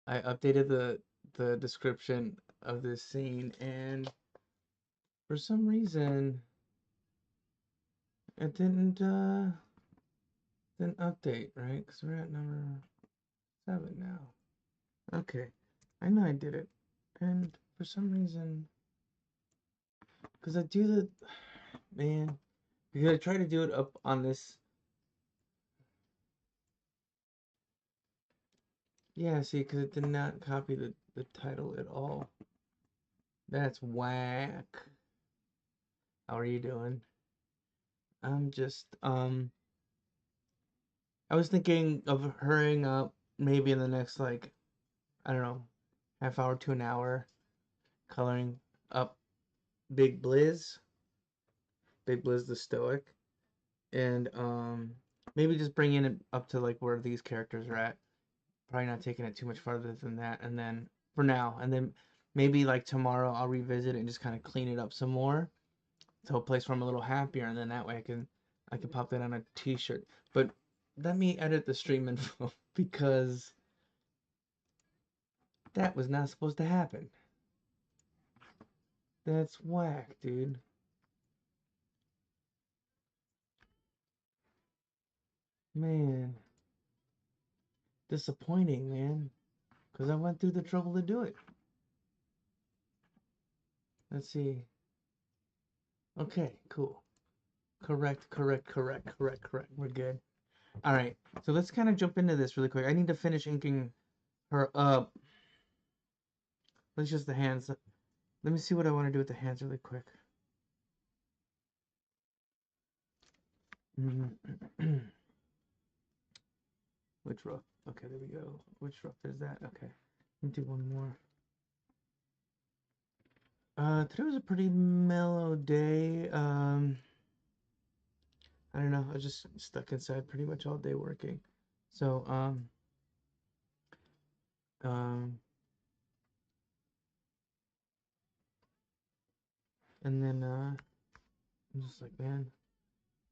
I updated the description of this scene, and for some reason it didn't update, right? Because we're at number 7 now. Okay, I know I did it, and for some reason, because I do the man, because I try to do it up on this. Yeah, see, because it did not copy the title at all. That's whack. How are you doing? I'm just I was thinking of hurrying up maybe in the next, like, I don't know, half hour to an hour, coloring up Big Blizz, Big Blizz the Stoic, and maybe just bringing it up to like where these characters are at. Probably not taking it too much farther than that, and then for now, and then maybe like tomorrow I'll revisit it and just kind of clean it up some more to a place where I'm a little happier, and then that way I can pop that on a t-shirt. But let me edit the stream info because that was not supposed to happen. That's whack, dude. Man, disappointing, man. Because I went through the trouble to do it. Let's see. Okay, cool. Correct. We're good. All right, so let's kind of jump into this really quick. I need to finish inking her up. Let's just the hands. Let me see what I want to do with the hands really quick. Which rough? Okay, there we go. Which rough is that? Okay, let me do one more. Today was a pretty mellow day. I don't know. I was just stuck inside pretty much all day working. So, um, and then, I'm just like, man,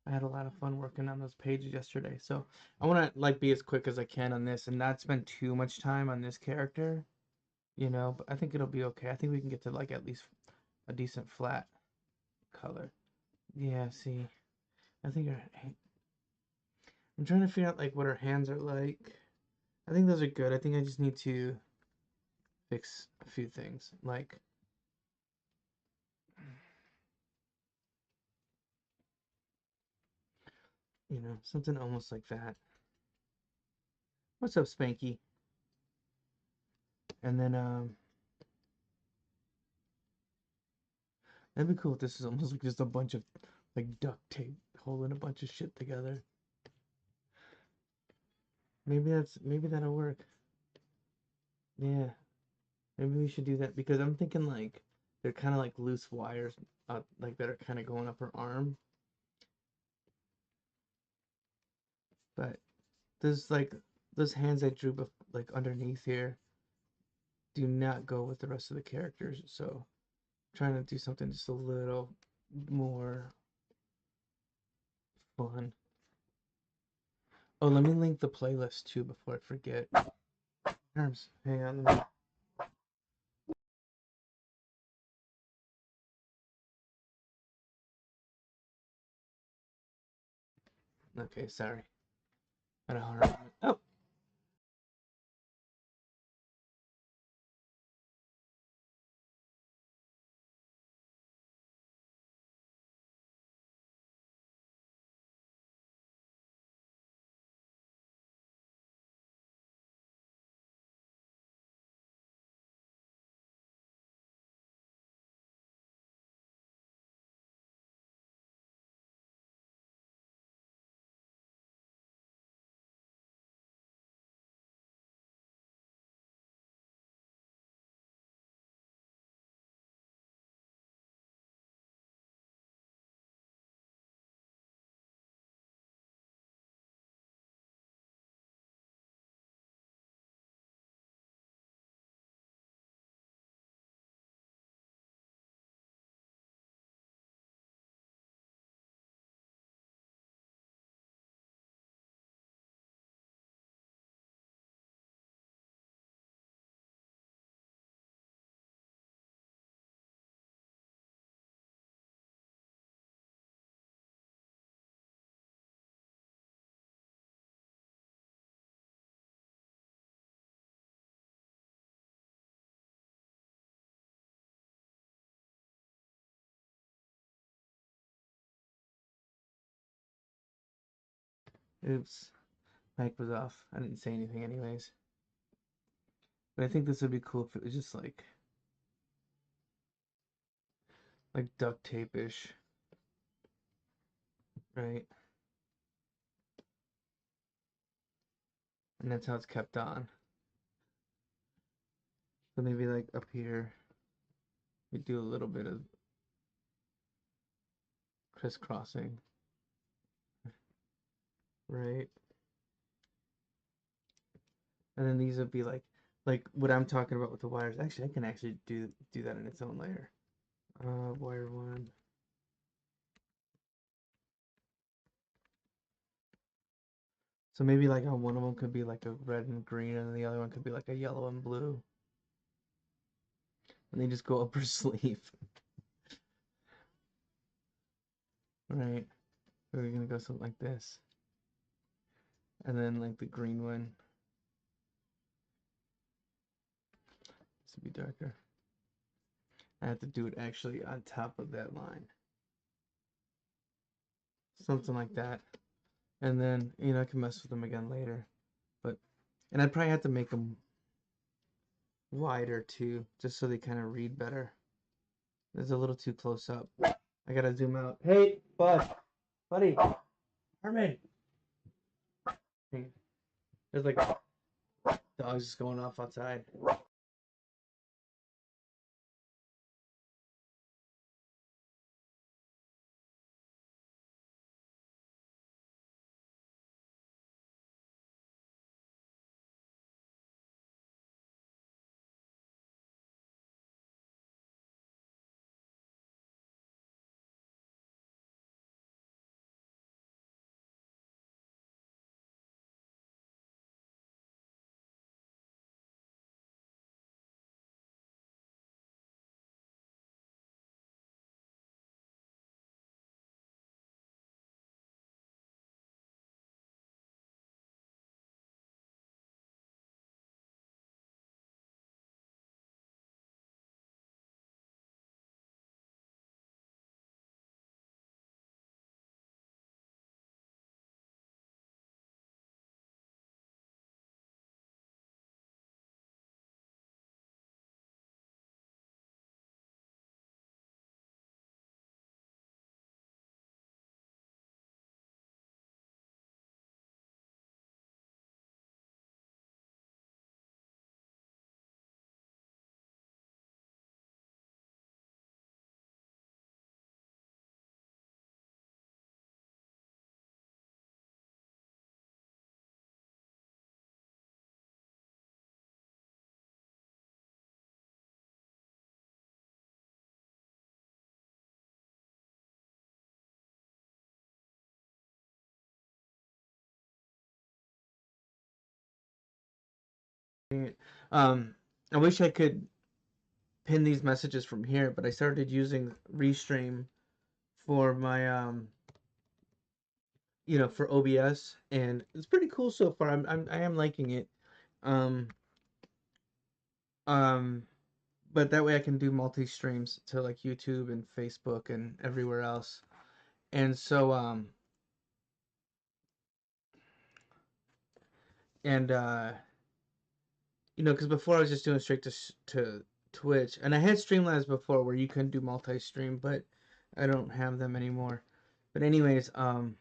I had a lot of fun working on those pages yesterday. So I want to like be as quick as I can on this and not spend too much time on this character, but I think it'll be okay. I think we can get to like at least a decent flat color. Yeah, see, I think I'm trying to figure out like what her hands are like. I think those are good. I think I just need to fix a few things, like something almost like that. What's up, Spanky? And then that'd be cool if this is almost like just a bunch of like duct tape holding a bunch of shit together. Maybe that'll work. Yeah, maybe we should do that because I'm thinking like they're kind of like loose wires, like that are kind of going up her arm. But there's like those hands I drew like underneath here do not go with the rest of the characters. So I'm trying to do something just a little more fun. Oh, let me link the playlist too before I forget. Arms, hang on. Okay, sorry. I don't know. Oh, Oops, mic was off. I didn't say anything anyways. But I think this would be cool if it was just like duct tape-ish, right? And that's how it's kept on. So maybe like up here, we do a little bit of crisscrossing, right? And then these would be like what I'm talking about with the wires. Actually, I can actually do that in its own layer. Wire one. So maybe like on one of them could be like a red and green, and the other one could be like a yellow and blue. And they just go up her sleeve, right? So we're gonna go something like this, and then like the green one. This would be darker. I have to do it actually on top of that line, something like that. And then I can mess with them again later, but and I'd probably have to make them wider too, just so they kind of read better. It's a little too close up. I gotta zoom out. Hey, buddy, Herman. There's like dogs just going off outside. Um, I wish I could pin these messages from here, but I started using Restream for my for OBS, and it's pretty cool so far. I am liking it. Um, um, but that way I can do multi streams to like YouTube and Facebook and everywhere else. And so and because before I was just doing straight to Twitch, and I had Streamlabs before where you couldn't do multi stream, but I don't have them anymore. But anyways, okay,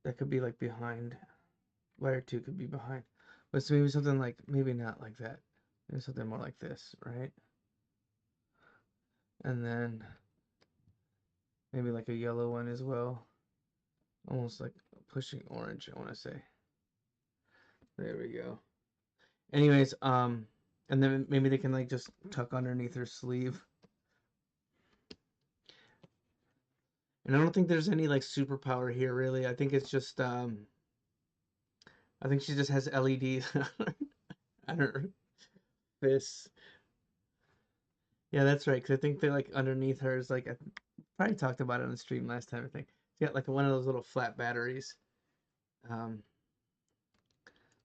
that could be like behind. Wire two could be behind. But so maybe something like maybe not like that. Maybe something more like this, right? And then maybe like a yellow one as well. Almost like pushing orange, I want to say. There we go. Anyways, and then maybe they can like just tuck underneath her sleeve. And I don't think there's any like superpower here really. I think it's just I think she just has LEDs on her fists. Yeah, that's right. Because I think they're like underneath her is like I probably talked about it on the stream last time. I think she got like one of those little flat batteries. Um,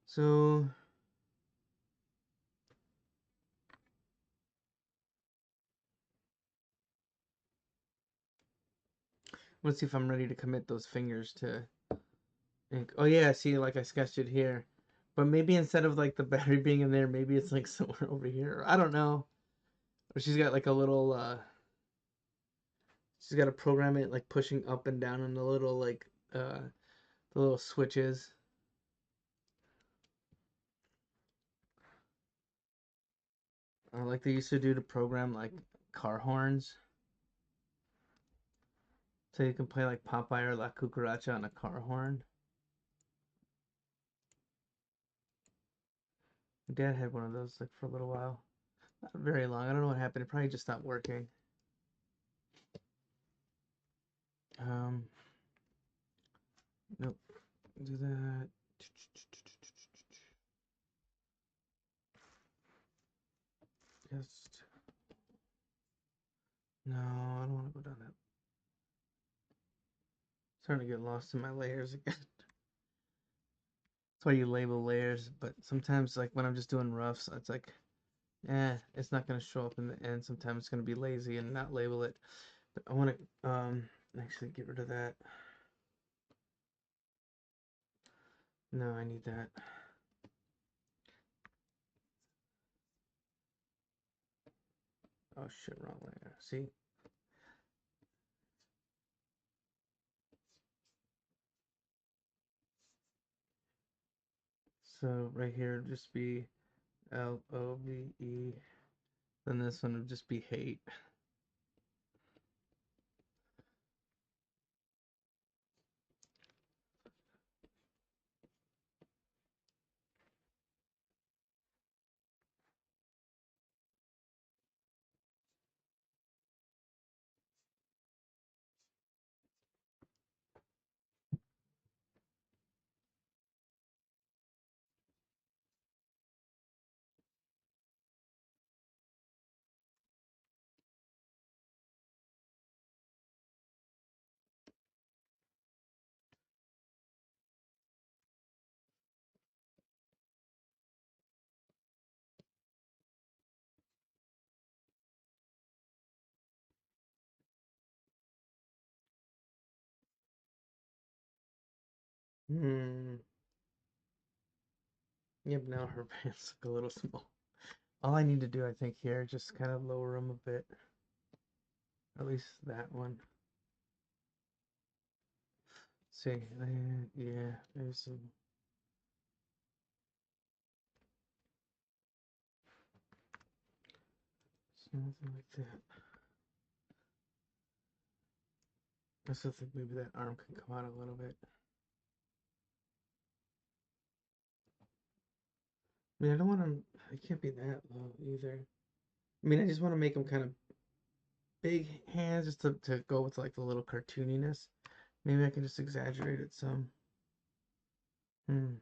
so Let's see if I'm ready to commit those fingers to ink. Oh yeah, see, like I sketched it here. But maybe instead of like the battery being in there, maybe it's like somewhere over here. I don't know. Or she's got like a little she's got to program it like pushing up and down on the little like the little switches. Like they used to do to program like car horns. So you can play like Popeye or La Cucaracha on a car horn. My dad had one of those like for a little while. Not very long. I don't know what happened. It probably just stopped working. Um, nope. Do that. Just no. I don't want to go down that. Starting to get lost in my layers again. That's why you label layers. But sometimes, like when I'm just doing roughs, it's like, it's not gonna show up in the end. Sometimes it's gonna be lazy and not label it. But I want to actually get rid of that. No, I need that. Oh shit, wrong layer. See? So right here would just be LOVE. Then this one would just be hate. Hmm. Yep, now her pants look a little small. All I need to do, I think, here, just kind of lower them a bit. At least that one. See, yeah, there's some. Something like that. I still think maybe that arm can come out a little bit. I mean, I don't want them. It can't be that low either. I mean, I just want to make them kind of big hands, just to go with like the little cartooniness. Maybe I can just exaggerate it some. Hmm.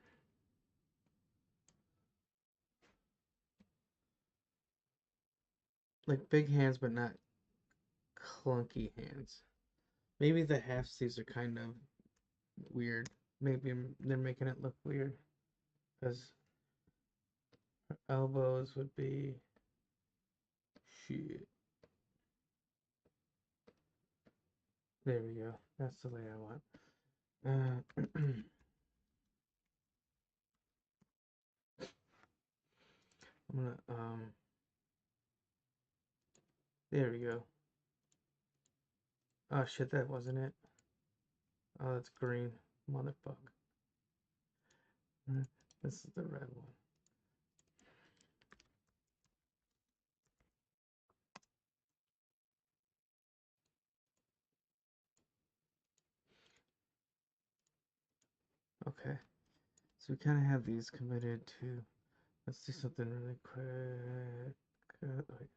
Like big hands, but not clunky hands. Maybe the half sleeves are kind of weird. Maybe they're making it look weird because elbows would be shit. There we go. That's the way I want. I'm gonna there we go. Oh shit, that wasn't it. Oh, that's green, motherfucker. This is the red one. Okay, so we kind of have these committed to. Let's do something really quick. Wait.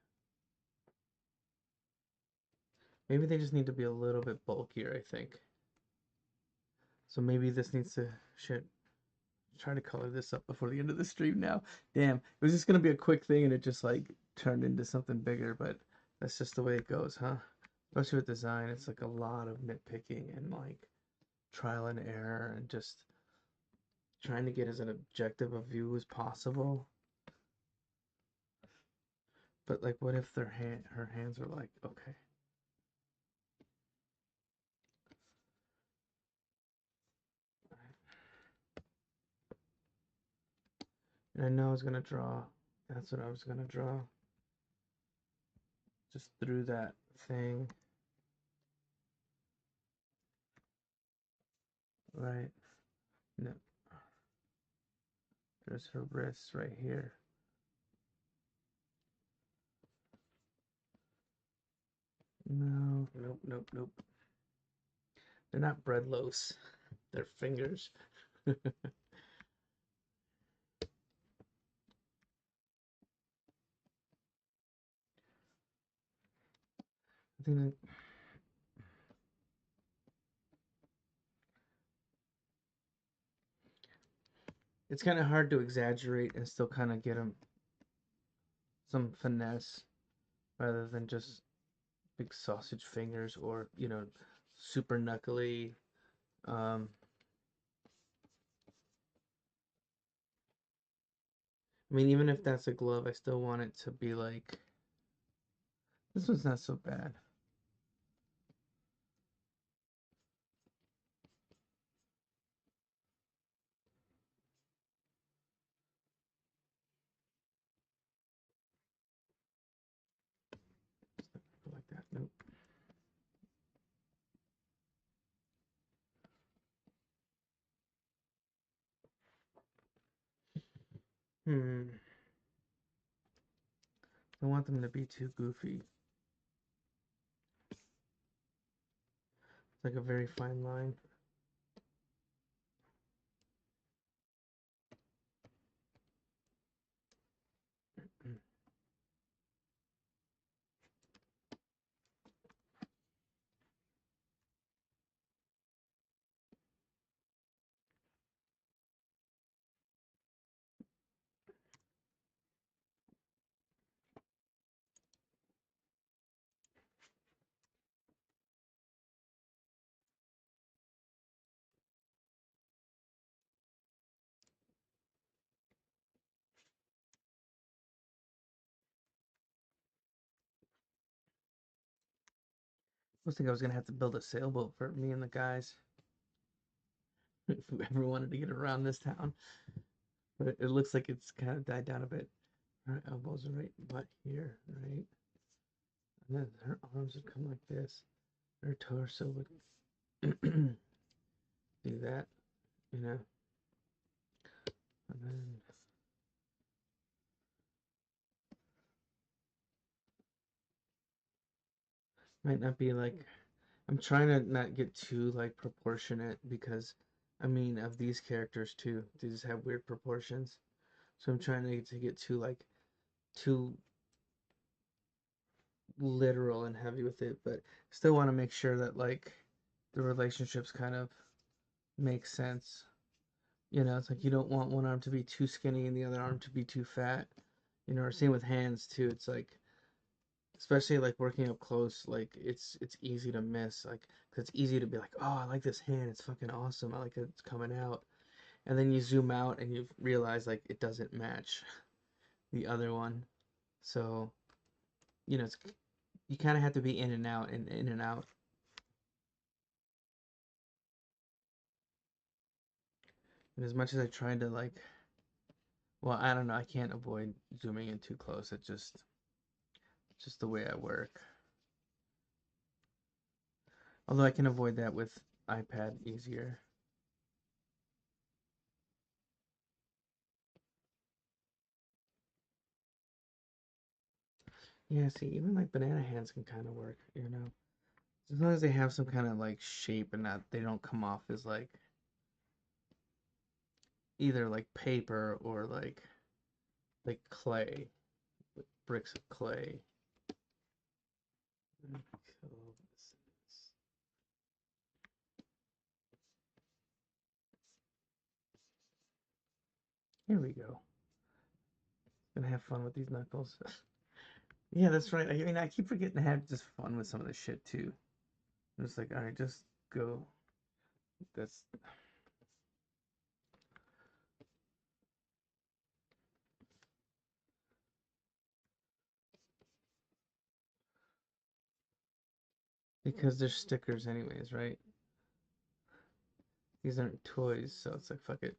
Maybe they just need to be a little bit bulkier, I think. So maybe this needs to shit. Try to color this up before the end of the stream now. Damn, it was just gonna be a quick thing and it just like turned into something bigger, but that's just the way it goes, huh? Especially with design, it's like a lot of nitpicking and like trial and error and just trying to get as an objective a view as possible. But like, what if her hands are like, okay, And I know I was gonna draw. That's what I was gonna draw. Just through that thing. Right. No. There's her wrists right here. No. Nope. Nope. Nope. They're not bread loaves. They're fingers. I think that it's kind of hard to exaggerate and still kind of get them some finesse rather than just big sausage fingers or, super knuckly. Um, I mean, even if that's a glove, I still want it to be like, this one's not so bad. Like that. Nope. Hmm. I don't want them to be too goofy. It's like a very fine line. I was thinking I was gonna have to build a sailboat for me and the guys if we ever wanted to get around this town. But it looks like it's kind of died down a bit. Her elbows are right butt here, right? And then her arms would come like this. Her torso would do that, you know. And then might not be like, I'm trying to not get too like proportionate because I mean of these characters too. They just have weird proportions. So I'm trying to get too literal and heavy with it, but still want to make sure that like the relationships kind of make sense. It's like you don't want one arm to be too skinny and the other arm to be too fat. Or same with hands too. It's like, especially like working up close, like it's easy to miss. Like, 'cause it's easy to be like, oh, I like this hand. It's fucking awesome. I like it. It's coming out. And then you zoom out and you realize like it doesn't match the other one. So, it's you kind of have to be in and out and in and out. And as much as I tried to like, well, I don't know, I can't avoid zooming in too close. It's just the way I work. Although I can avoid that with iPad easier. Yeah, see, even like banana hands can kind of work. As long as they have some kind of like shape and not they don't come off as like either like paper or like clay, like bricks of clay. Here we go. Gonna have fun with these knuckles. Yeah, that's right. I mean, I keep forgetting to have just fun with some of this shit too. I'm just like, all right, just go. That's because they're stickers anyways, right? These aren't toys, so it's like fuck it.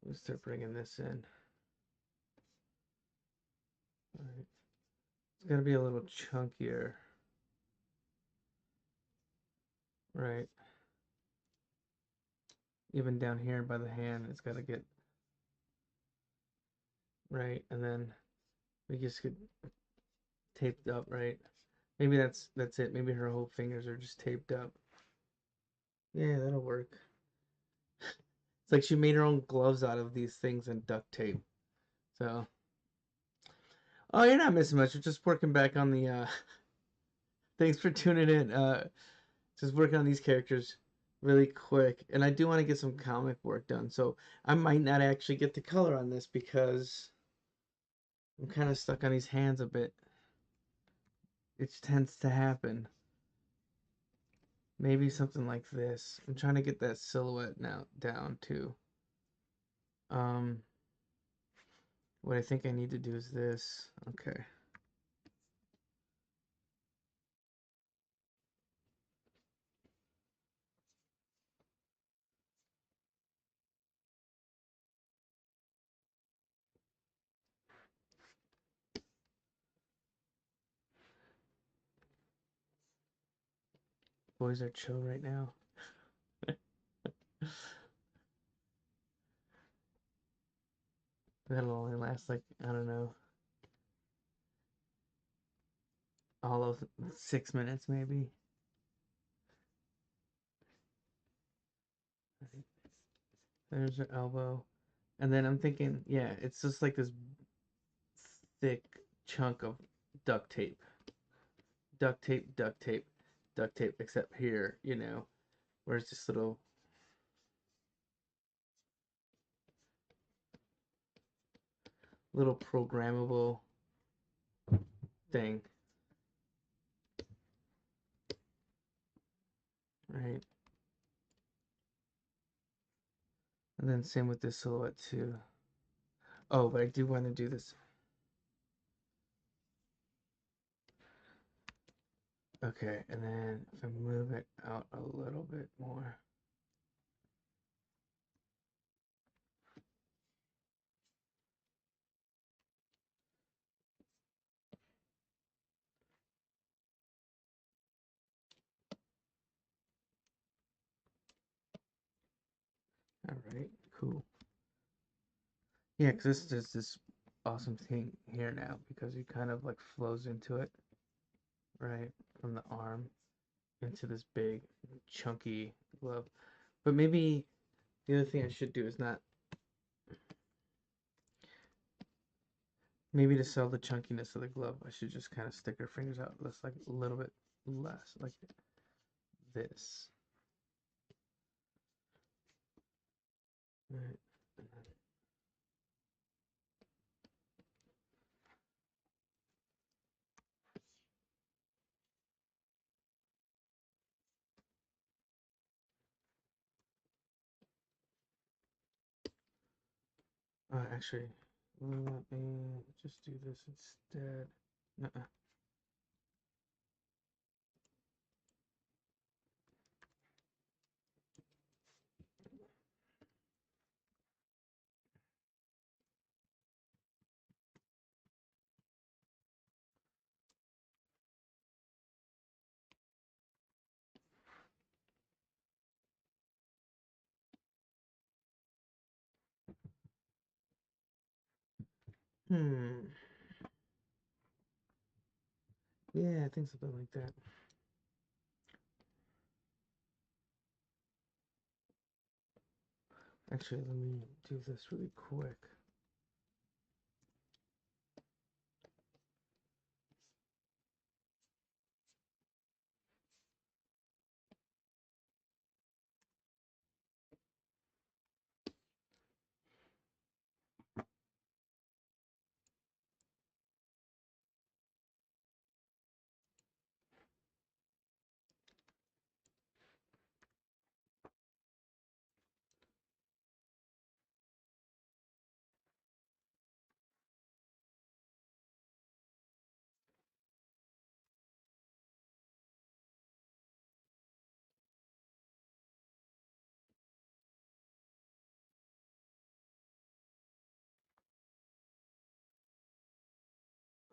Let's start bringing this in. All right. It's got to be a little chunkier. Right. Even down here by the hand, it's got to get right. And then we just get taped up, right? Maybe that's it. Maybe her whole fingers are just taped up. Yeah, that'll work. It's like she made her own gloves out of these things and duct tape. So, oh, you're not missing much. We're just working back on the. Thanks for tuning in. Just working on these characters really quick, and I do want to get some comic work done. So I might not actually get the color on this because I'm kind of stuck on these hands a bit. It tends to happen. Maybe something like this. I'm trying to get that silhouette now down too. Um, what I think I need to do is this. Okay. Boys are chill right now. That'll only last like, I don't know, all of 6 minutes maybe. There's her elbow. And then I'm thinking, yeah, it's just like this thick chunk of duct tape. Duct tape, duct tape, duct tape, except here, where it's this little programmable thing. Right? And then same with this silhouette too. Oh, but I do want to do this. Okay, and then if I move it out a little bit more. All right, cool. Yeah, because this is just this awesome thing here now because it kind of like flows into it, right, from the arm into this big chunky glove. But maybe the other thing I should do is not maybe to sell the chunkiness of the glove. I should just kind of stick her fingers out, less like a little bit less, like this. Right. Actually, let me just do this instead. Nuh-uh. Hmm. Yeah, I think something like that. Actually, let me do this really quick.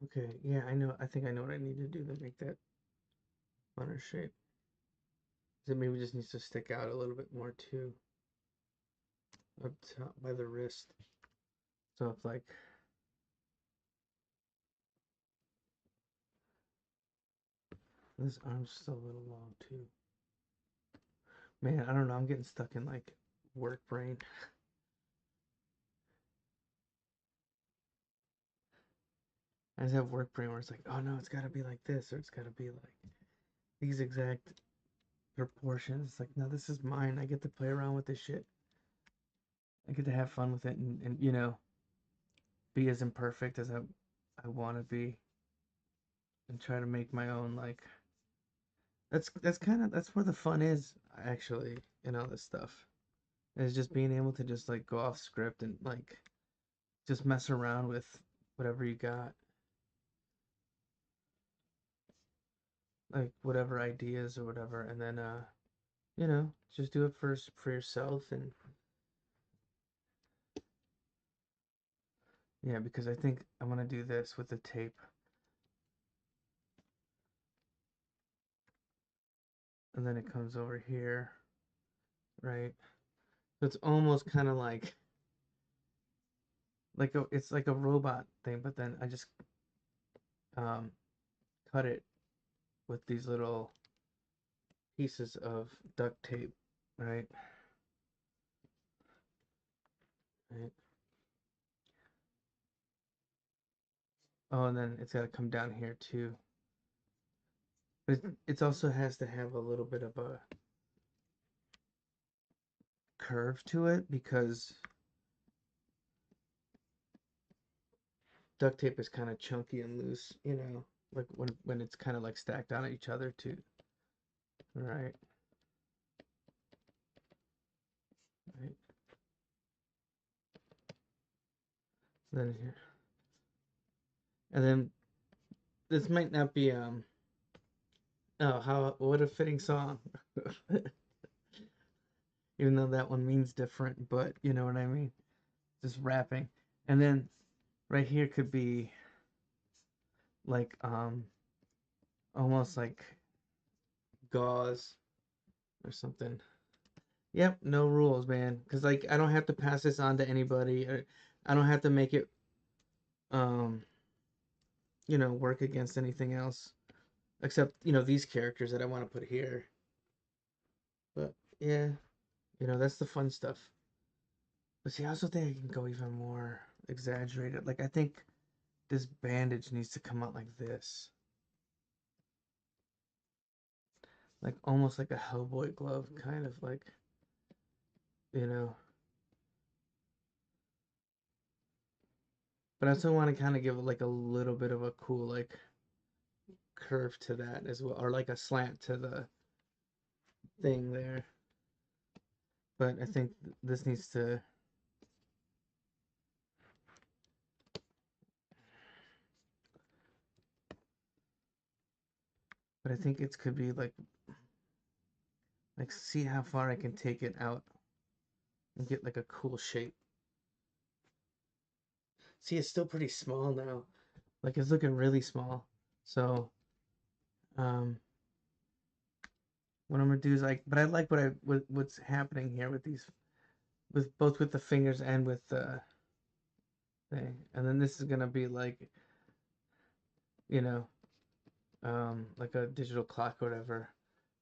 Okay, yeah, I know. I think I know what I need to do to make that funner shape. It maybe just needs to stick out a little bit more too, up top by the wrist. So it's like, this arm's still a little long too. Man, I don't know. I'm getting stuck in like work brain. I just have work brain where it's like, oh no, it's got to be like this, or it's got to be like these exact proportions. It's like, no, this is mine. I get to play around with this shit. I get to have fun with it, and you know, be as imperfect as I want to be, and try to make my own like. That's kind of that's where the fun is actually in all this stuff. Is just being able to just like go off script and like just mess around with whatever you got, like whatever ideas or whatever, and then you know, just do it first for yourself. And yeah, because I think I'm gonna do this with the tape, and then it comes over here, right? So it's almost kind of like a it's like a robot thing, but then I just um cut it with these little pieces of duct tape, right? Right. Oh, and then it's got to come down here too. But it also has to have a little bit of a curve to it because duct tape is kind of chunky and loose, you know, like when it's kind of like stacked on each other too. Right, right. Then here, and then this might not be oh, how what a fitting song. Even though that one means different, but you know what I mean. Just rapping, and then right here could be like almost like gauze or something. Yep, no rules, man. Cause like I don't have to pass this on to anybody, or I don't have to make it um you know work against anything else except you know these characters that I want to put here. But yeah, you know that's the fun stuff. But see, I also think I can go even more exaggerated. Like I think this bandage needs to come out like this, like almost like a Hellboy glove, kind of like you know. But I also want to kind of give like a little bit of a cool like curve to that as well, or like a slant to the thing there. But I think this needs to. But I think it could be like see how far I can take it out and get like a cool shape. See, it's still pretty small now. Like it's looking really small. So um, what I'm gonna do is like, but I like what's happening here with these, with both with the fingers and with the thing. And then this is gonna be like, you know, like a digital clock or whatever.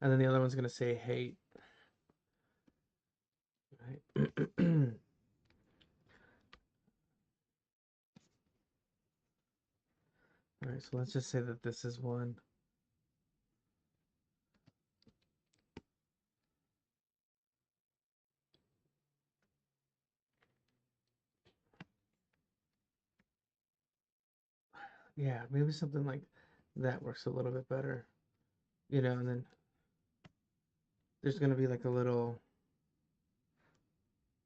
And then the other one's gonna say hate. Right. All right, so let's just say that this is one. Yeah, maybe something like that works a little bit better. You know, and then there's gonna be like a little.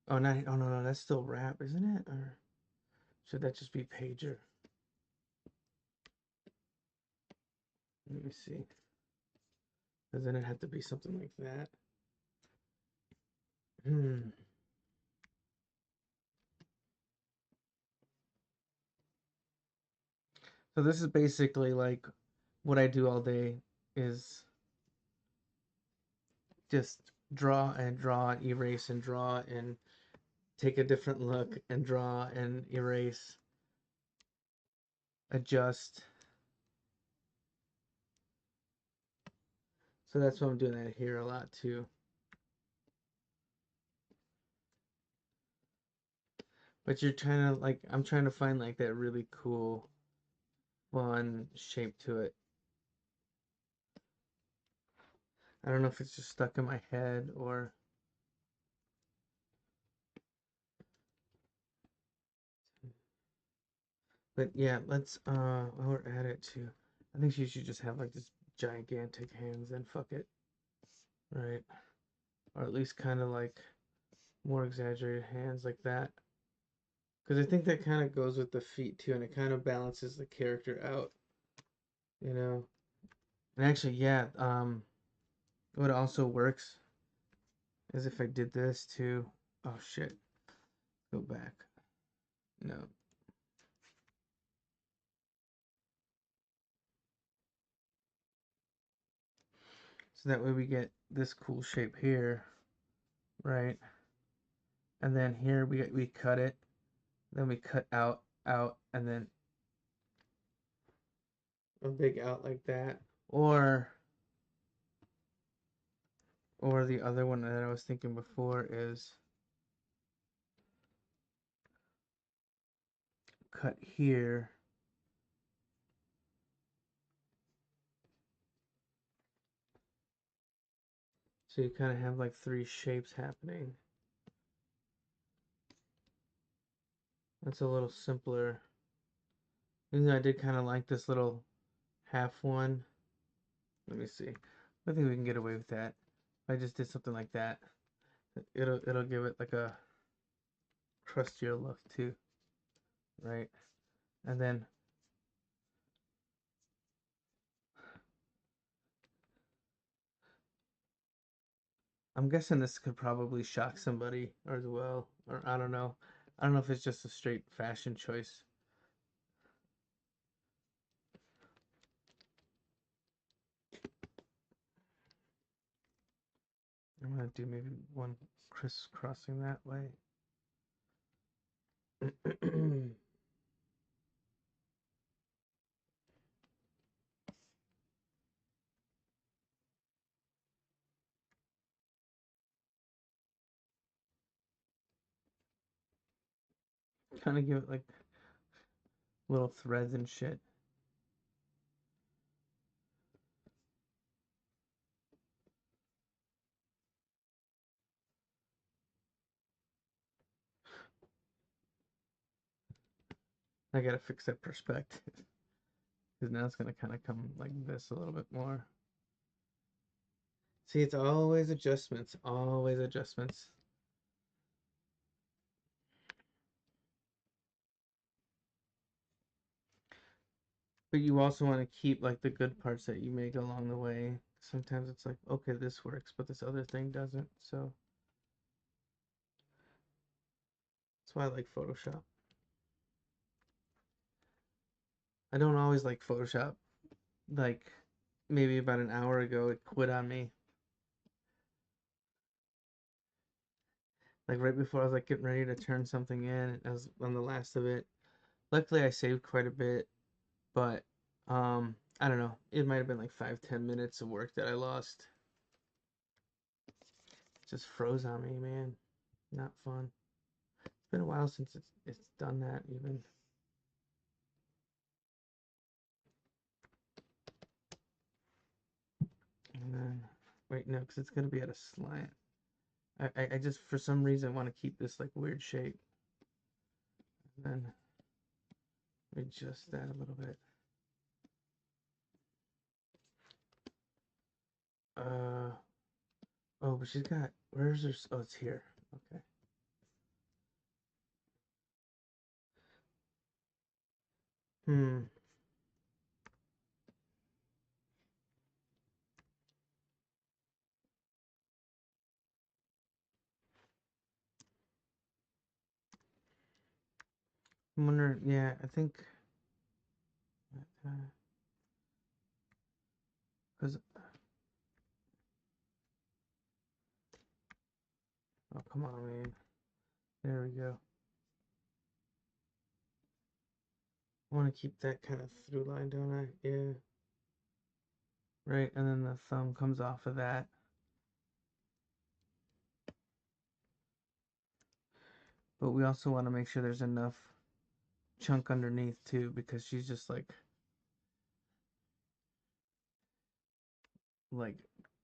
Oh, not. Oh no, no, that's still rap, isn't it? Or should that just be pager? Let me see. Because then it had to be something like that. Hmm. So this is basically like what I do all day is just draw and draw and erase and draw and take a different look and draw and erase, adjust. So that's why I'm doing that here a lot too. But you're trying to like, I'm trying to find like that really cool, fun shape to it. I don't know if it's just stuck in my head or. But yeah, let's while we're at it too. I think she should just have like this gigantic hands and fuck it. Right? Or at least kind of like more exaggerated hands like that. Because I think that kind of goes with the feet too, and it kind of balances the character out, you know. And actually, yeah, what also works is if I did this too. Oh shit, go back. No, so that way we get this cool shape here, right? And then here we cut it, then we cut out, and then a big out like that, or the other one that I was thinking before is cut here. So you kind of have like three shapes happening. That's a little simpler. Even though I did kind of like this little half one. Let me see. I think we can get away with that. If I just did something like that, it'll give it like a crustier look too, right? And then I'm guessing this could probably shock somebody as well, or I don't know. I don't know if it's just a straight fashion choice. I'm gonna do maybe one crisscrossing that way. Kind of give it like little threads and shit. I gotta fix that perspective because now it's gonna kind of come like this a little bit more. See, it's always adjustments, always adjustments. But you also want to keep like the good parts that you make along the way. Sometimes it's like, okay, this works, but this other thing doesn't. So that's why I like Photoshop. I don't always like Photoshop. Like maybe about an hour ago, it quit on me. Like right before I was like getting ready to turn something in, I was on the last of it. Luckily, I saved quite a bit, but I don't know. It might have been like 5-10 minutes of work that I lost. It just froze on me, man. Not fun. It's been a while since it's done that even. And then wait, no, because it's gonna be at a slant. I just for some reason want to keep this like weird shape. And then adjust that a little bit. Uh oh, but she's got where's her? Oh, it's here. Okay. Hmm. I'm wondering. Yeah, I think. Cause oh come on, man. There we go. I want to keep that kind of through line, don't I? Yeah. Right, and then the thumb comes off of that. But we also want to make sure there's enough chunk underneath too, because she's just like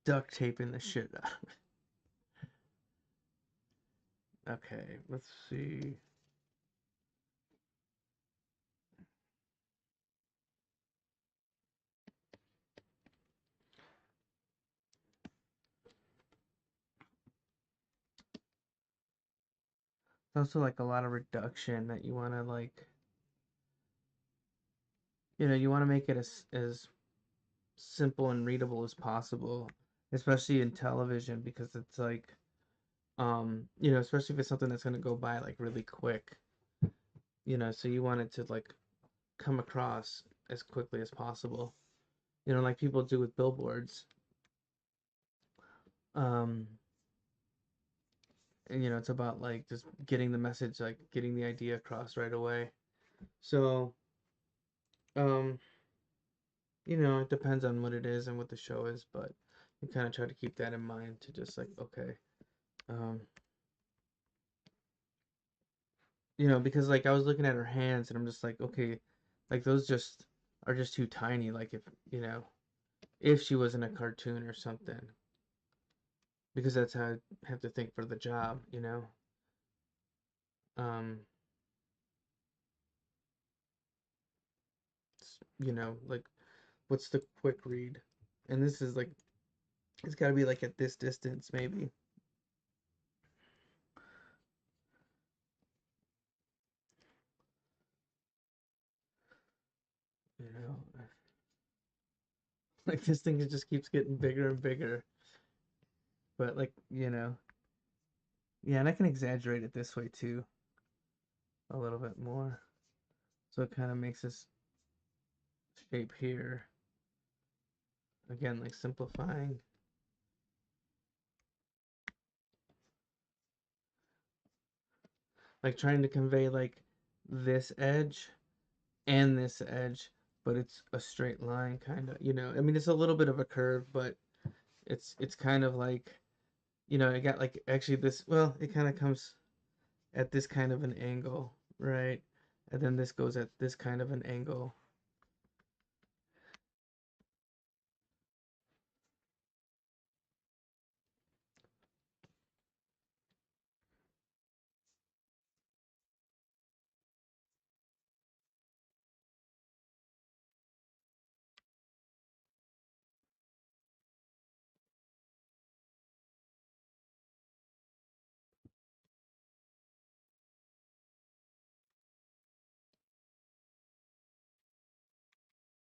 duct taping the shit out of it. Okay, let's see. It's also like a lot of reduction that you want to like, you want to make it as simple and readable as possible, especially in television because it's like, especially if it's something that's going to go by like really quick, so you want it to like come across as quickly as possible, like people do with billboards. Um, and it's about like just getting the message, like getting the idea across right away. So, um, it depends on what it is and what the show is, but you kind of try to keep that in mind to just like, okay, um, because like I was looking at her hands and I'm just like, okay, like those just are just too tiny. Like if she was in a cartoon or something, because that's how I have to think for the job. Um, like what's the quick read? And this is like, it's got to be like at this distance, maybe. You know, like this thing just keeps getting bigger and bigger. But like, yeah, and I can exaggerate it this way too, a little bit more. So it kind of makes this shape here. Again, like simplifying. Like trying to convey like this edge and this edge, but it's a straight line kind of. I mean, it's a little bit of a curve, but it's kind of like, I got like actually this, well, it kind of comes at this kind of an angle, right? And then this goes at this kind of an angle.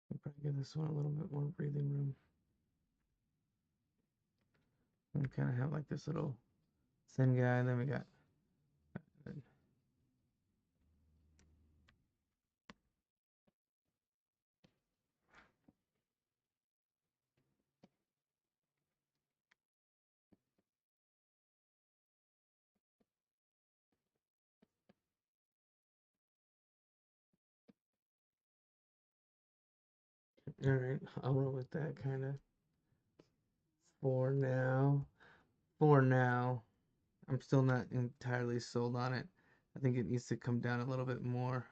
I'll probably give this one a little bit more breathing room. And kind of have like this little thin guy, and then we got. All right, I'll roll with that kind of for now. For now, I'm still not entirely sold on it. I think it needs to come down a little bit more,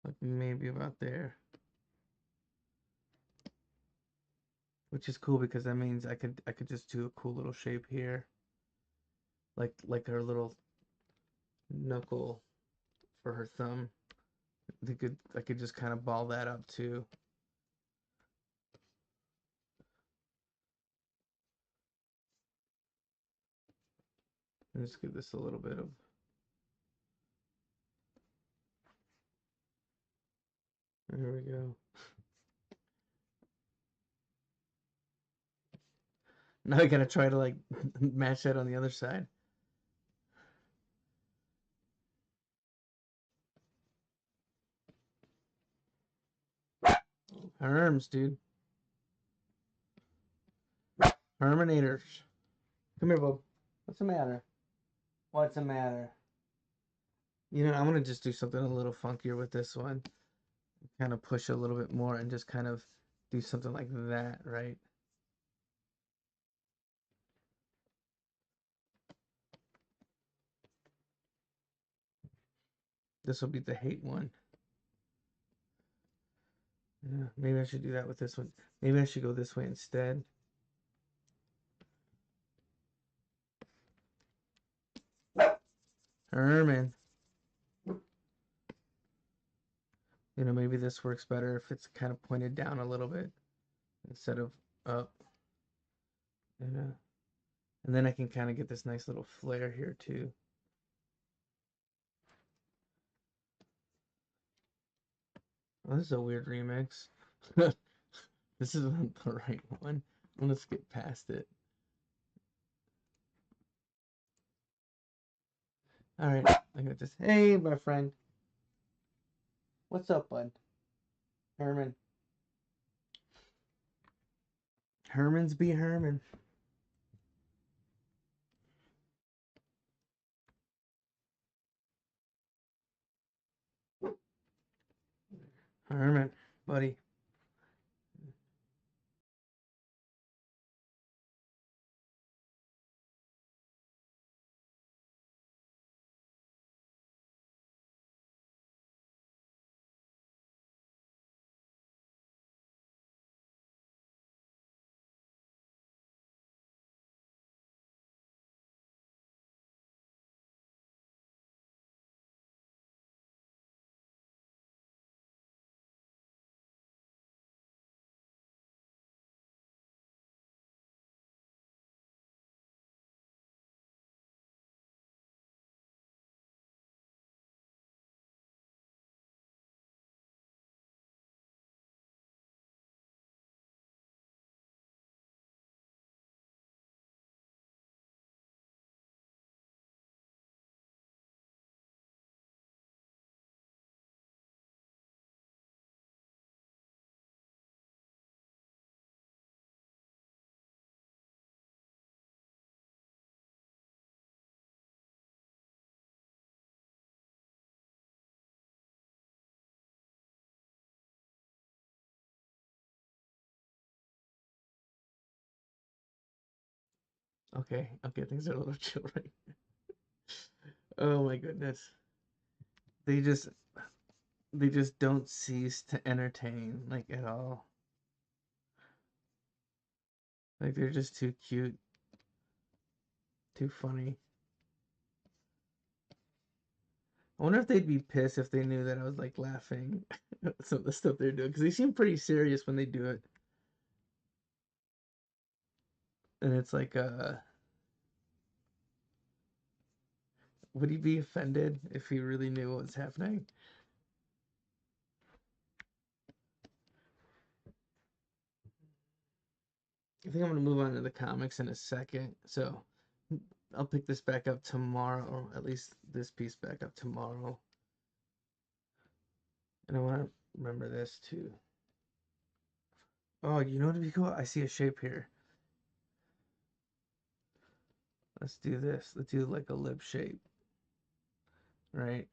like maybe about there, which is cool because that means I could just do a cool little shape here, like her little knuckle for her thumb. I could just kind of ball that up too. And just give this a little bit of. There we go. Now I gotta try to like match that on the other side. Herms, dude. Herminators. Come here, Bob. What's the matter? What's the matter? You know, I'm gonna just do something a little funkier with this one. Kind of push a little bit more and just kind of do something like that, right? This will be the hate one. Yeah, maybe I should do that with this one. Maybe I should go this way instead. Herman. You know, maybe this works better if it's kind of pointed down a little bit instead of up. You know, and then I can kind of get this nice little flare here too. Oh, this is a weird remix. This isn't the right one. I'm gonna skip past it. All right, I got this. Hey, my friend. What's up, bud? Herman. Herman's be Herman. Herman, buddy. Okay, okay, things are a little chill right. Oh my goodness. They just they just don't cease to entertain like at all. Like they're just too cute, too funny. I wonder if they'd be pissed if they knew that I was like laughing at some of the stuff they're doing because they seem pretty serious when they do it. And it's like, would he be offended if he really knew what was happening? I think I'm gonna move on to the comics in a second. So I'll pick this back up tomorrow, at least this piece back up tomorrow. And I want to remember this too. Oh, you know what would be cool? I see a shape here. Let's do this. Let's do like a lip shape, right?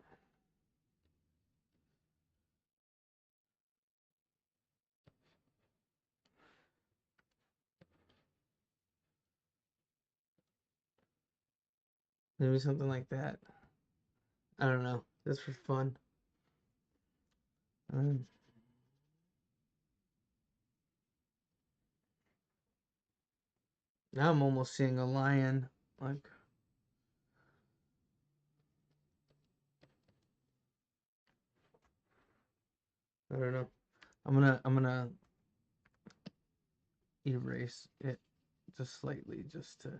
Maybe something like that. I don't know. Just for fun. Um, Now I'm almost seeing a lion. Like, I don't know. I'm gonna erase it just slightly just to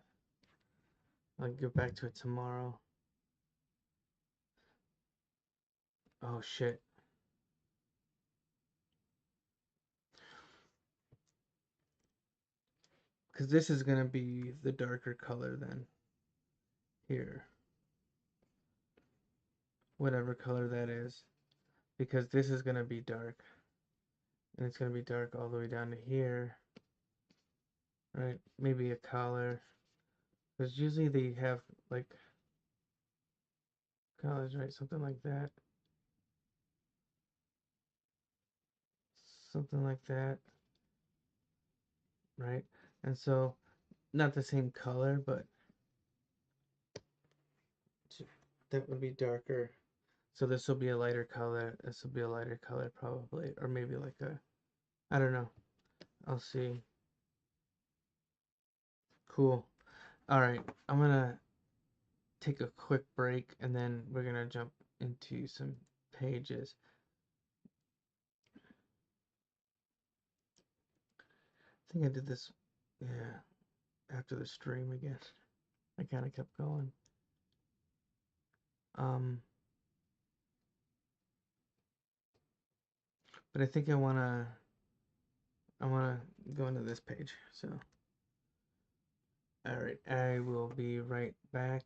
I'll get back to it tomorrow. Oh shit. Because this is gonna be the darker color then here. Whatever color that is. Because this is gonna be dark. and it's gonna be dark all the way down to here, right? Maybe a color, because usually they have like colors, right? Something like that, right? And so not the same color, but that would be darker. So this will be a lighter color. This will be a lighter color probably, or maybe like a, I don't know. I'll see. Cool. All right, I'm gonna take a quick break and then we're gonna jump into some pages. I think I did this, yeah, after the stream again. I kind of kept going. Um, but I think I wanna go into this page. So, all right, I will be right back.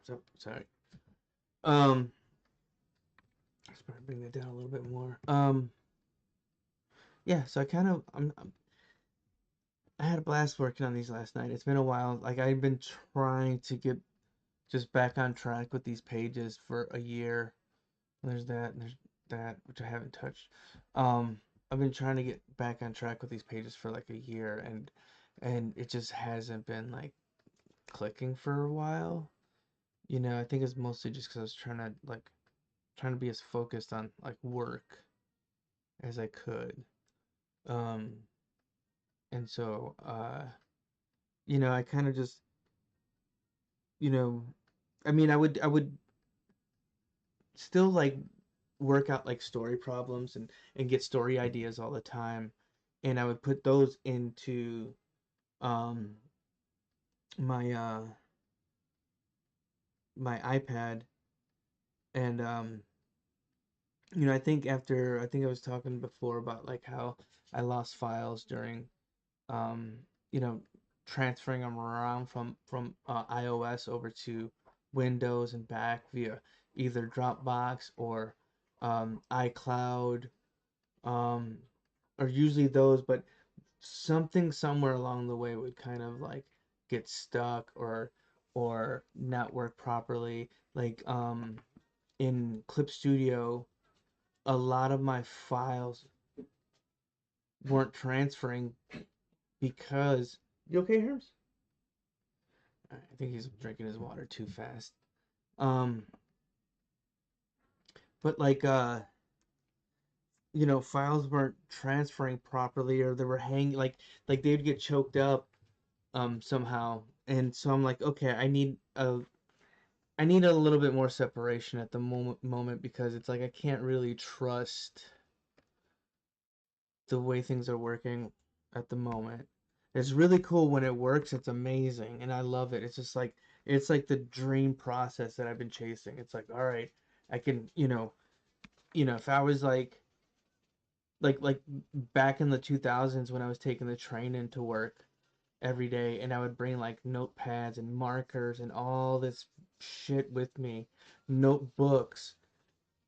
So, sorry. Um, let's probably bring that down a little bit more. Yeah. So I had a blast working on these last night. It's been a while. Like I've been trying to get just back on track with these pages for a year. There's that, and there's that, which I haven't touched. Um, I've been trying to get back on track with these pages for like a year, and it just hasn't been like clicking for a while. I think it's mostly just because I was trying to be as focused on like work as I could. Um, and so I kind of just, you know, I mean, I would still like work out like story problems and get story ideas all the time, and I would put those into um my my iPad. And I think I was talking before about like how I lost files during um you know transferring them around from iOS over to Windows and back via either Dropbox or iCloud, um or usually those, but something somewhere along the way would kind of like get stuck or not work properly. Like in Clip Studio, a lot of my files weren't transferring because you okay, Herms? I think he's drinking his water too fast. Um, but like files weren't transferring properly, or they were hanging like they'd get choked up somehow. And so I'm like, okay, I need a little bit more separation at the moment because it's like I can't really trust the way things are working at the moment. It's really cool when it works. It's amazing, and I love it. It's like the dream process that I've been chasing. It's like, all right, I can, if I was like back in the 2000s when I was taking the train into work every day, and I would bring like notepads and markers and all this shit with me, notebooks,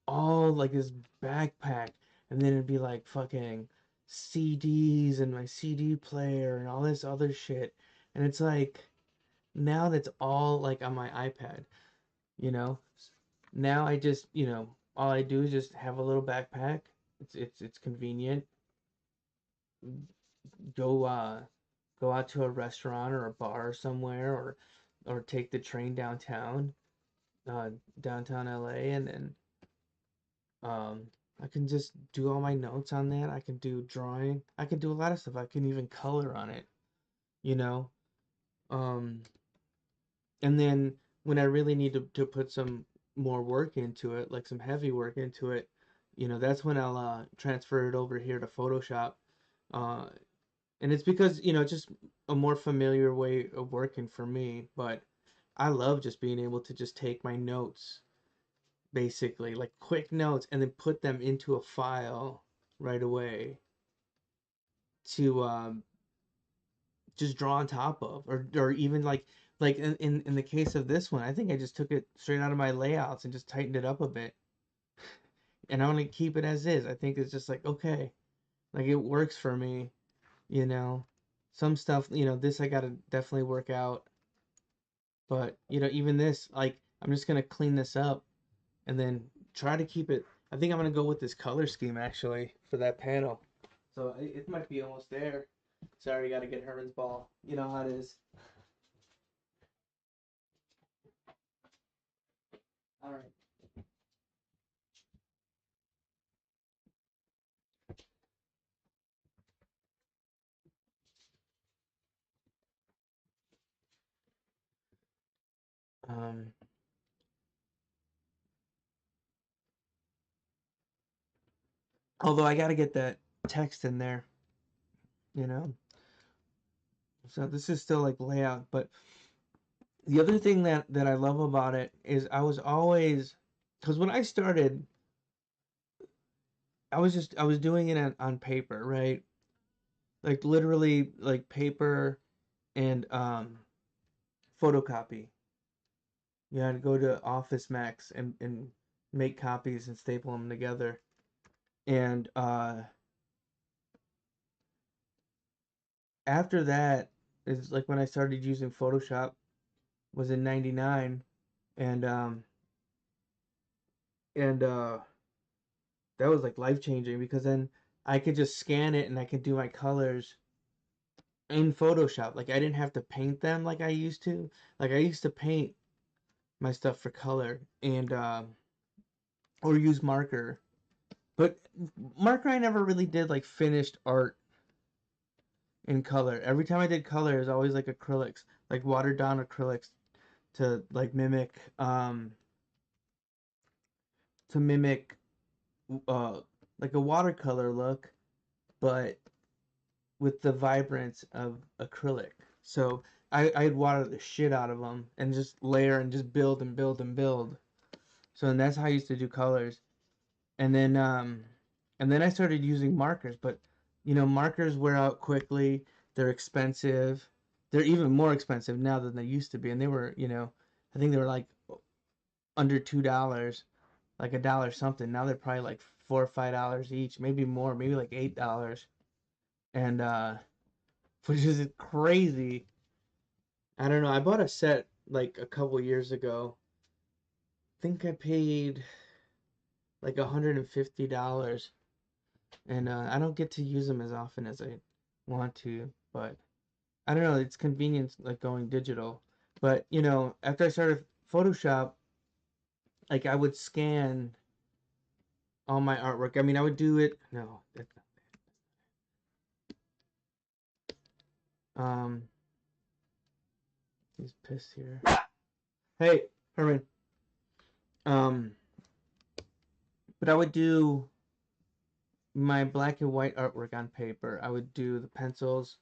all like this backpack, and then it'd be like fucking CDs and my CD player and all this other shit. And it's like now that's all like on my iPad, you know? Now I just, all I do is just have a little backpack. It's convenient. Go go out to a restaurant or a bar somewhere, or take the train downtown, uh downtown LA, and then Um, I can just do all my notes on that. I can do drawing. I can do a lot of stuff. I can even color on it, you know? Um, and then when I really need to put some more work into it, like some heavy work into it, that's when I'll transfer it over here to Photoshop. Uh, and it's because, it's just a more familiar way of working for me, but I love just being able to just take my notes, basically like quick notes, and then put them into a file right away to just draw on top of, or even like in the case of this one, I think I just took it straight out of my layouts and just tightened it up a bit, and I want to keep it as is. I think it's just like, okay, like it works for me, you know. Some stuff, this I gotta definitely work out, but even this, like, I'm just gonna clean this up and then try to keep it. I think I'm gonna go with this color scheme actually for that panel. So it might be almost there. Sorry, gotta get Herman's ball. You know how it is. All right. Um, Although I gotta get that text in there, you know. So this is still like layout, but the other thing that I love about it is I was always, because when I started, I was doing it on paper, right? Like literally like paper and photocopy. You had to go to Office Max and make copies and staple them together. And after that is like when I started using Photoshop, was in 99. And that was like life changing because then I could just scan it and I could do my colors in Photoshop. Like I didn't have to paint them like I used to. Like I used to paint my stuff for color and or use marker. But marker I never really did like finished art in color. Every time I did color, it was always like acrylics, like watered down acrylics to like mimic uh like a watercolor look, but with the vibrance of acrylic. So I'd water the shit out of them and just layer and just build and build and build. So and that's how I used to do colors. And then I started using markers, but markers wear out quickly. They're expensive. They're even more expensive now than they used to be. And they were, I think they were like under $2, like $1 something. Now they're probably like $4 or $5 each, maybe more, maybe like $8. And which is crazy. I don't know. I bought a set like a couple years ago. I think I paid like $150, and I don't get to use them as often as I want to. But I don't know. It's convenient, like going digital. But after I started Photoshop, like I would scan all my artwork. I mean, I would do it. No, that's not. He's pissed here. Hey, Herman. Um, but I would do my black and white artwork on paper. I would do the pencils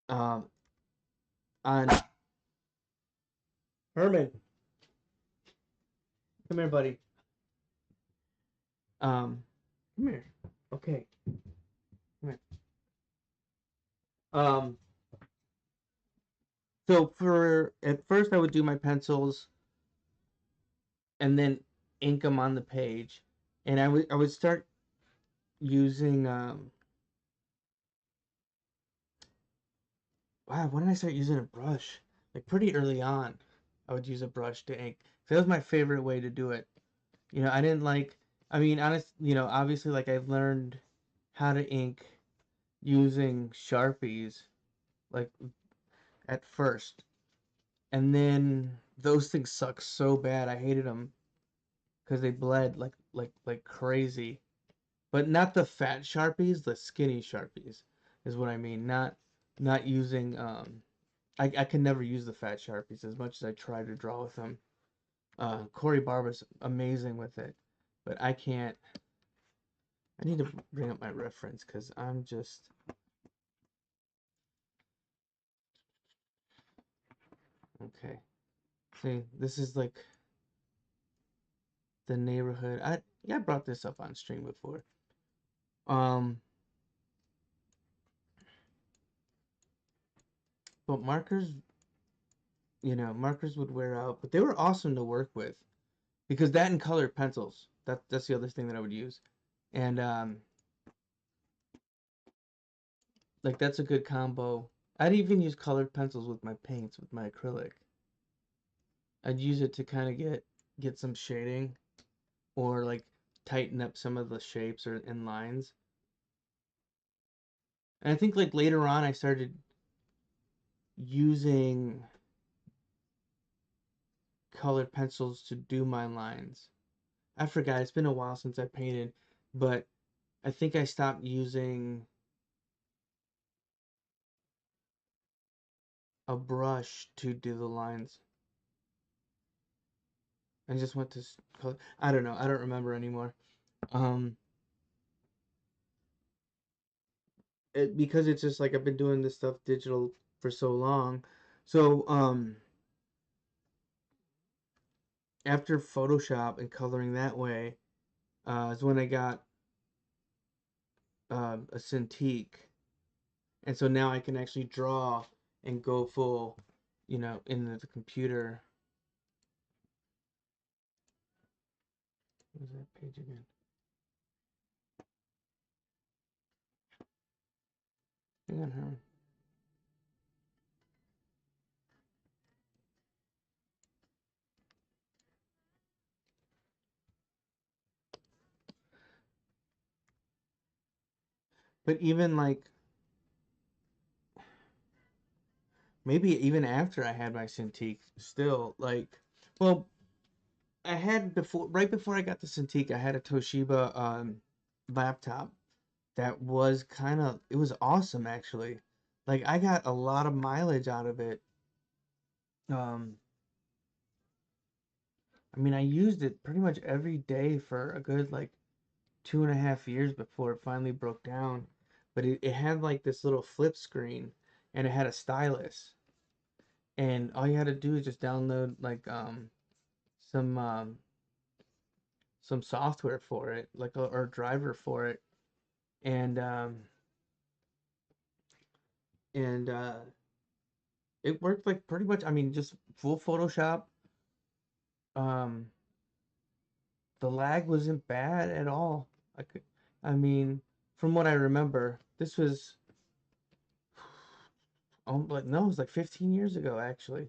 um on Herman. Come here, buddy. Come here. Okay. Come here. Um, so for at first I would do my pencils and then ink them on the page, and I would start using wow, when did I start using a brush? Like pretty early on, I would use a brush to ink. So that was my favorite way to do it. I didn't like. I mean, obviously, like I've learned how to ink using Sharpies, like at first, and then those things suck so bad. I hated them because they bled like crazy. But not the fat Sharpies, the skinny Sharpies is what I mean. Not using I can never use the fat Sharpies as much as I try to draw with them. Corey Barber's amazing with it, but I can't. I need to bring up my reference because I'm just okay. See, this is like the neighborhood. I brought this up on stream before. Um, but markers would wear out, but they were awesome to work with because that and colored pencils. That's the other thing that I would use, and like that's a good combo. I'd even use colored pencils with my paints with my acrylic. I'd use it to kind of get some shading or like tighten up some of the shapes or in lines. And I think like later on I started using colored pencils to do my lines. I forgot, it's been a while since I painted, but I think I stopped using a brush to do the lines. I just went to color. I don't know. I don't remember anymore. Um, because it's just like I've been doing this stuff digital for so long. So, after Photoshop and coloring that way, is when I got a Cintiq, and so now I can actually draw and go full, into the computer. Where's that page again? Hang on, Herman. But even like maybe even after I had my Cintiq, still like, well, I had before, right before I got the Cintiq, I had a Toshiba laptop that was kind of, it was awesome actually. Like I got a lot of mileage out of it. Um, I mean, I used it pretty much every day for a good like 2.5 years before it finally broke down. But it had like this little flip screen and it had a stylus. And all you had to do is just download like some um some software for it, like or a driver for it. And it worked like pretty much, I mean, just full Photoshop. Um the lag wasn't bad at all. I could, I mean, from what I remember, this was like no, it was like 15 years ago actually.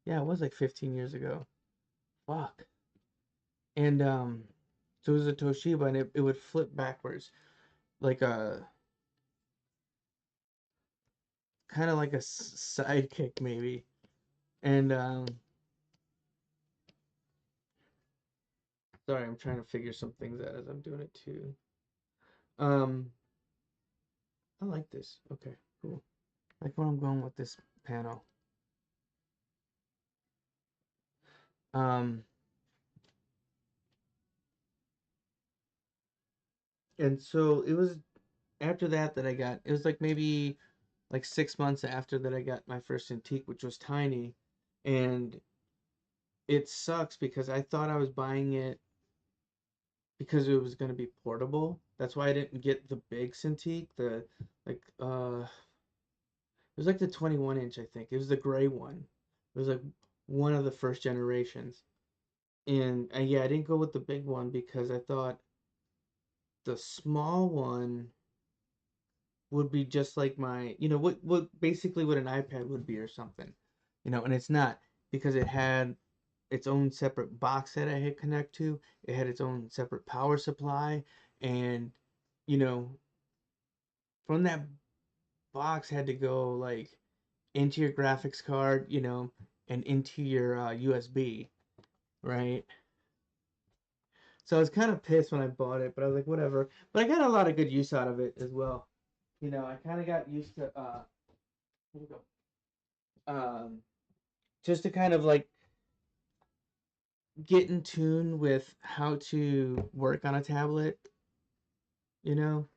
Yeah, it was like 15 years ago. Fuck. And so it was a Toshiba and it would flip backwards like a kind of like a sidekick maybe. And sorry, I'm trying to figure some things out as I'm doing it too. Um I like this. Okay, cool. I like where I'm going with this panel. Um and so it was after that I got, it was like maybe like 6 months after that I got my first Antique, which was tiny. And it sucks because I thought I was buying it because it was going to be portable. That's why I didn't get the big Cintiq, the like it was like the 21 inch, I think. It was the gray one. It was like one of the first generations. And yeah, I didn't go with the big one because I thought the small one would be just like my, what basically what an iPad would be or something. And it's not, because it had its own separate box that I had connect to. It had its own separate power supply, and you know, from that box had to go like into your graphics card, and into your USB, right? So I was kind of pissed when I bought it, but I was like, whatever. But I got a lot of good use out of it as well. I kind of got used to um, just to kind of like get in tune with how to work on a tablet, you know?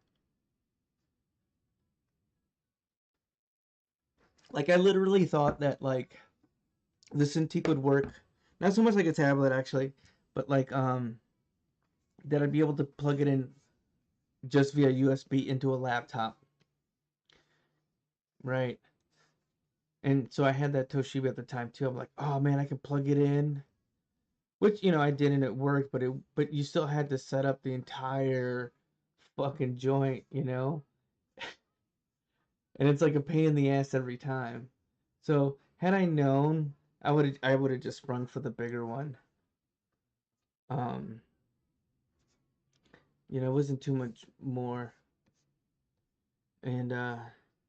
Like I literally thought that like the Cintiq would work not so much like a tablet actually, but like that I'd be able to plug it in just via USB into a laptop, right? And so I had that Toshiba at the time too. I'm like, oh man, I can plug it in, which I did and it worked, but you still had to set up the entire fucking joint. And it's like a pain in the ass every time. So had I known, I would have just sprung for the bigger one. Um, it wasn't too much more, and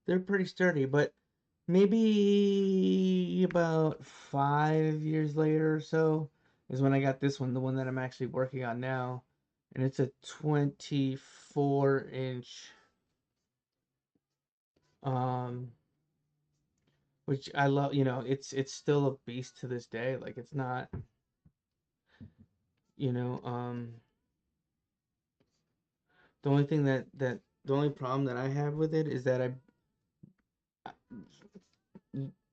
they're pretty sturdy. But maybe about 5 years later or so is when I got this one, the one that I'm actually working on now, and it's a 24 inch, um, which I love. It's still a beast to this day. Like it's not, you know, um, the only problem that I have with it is that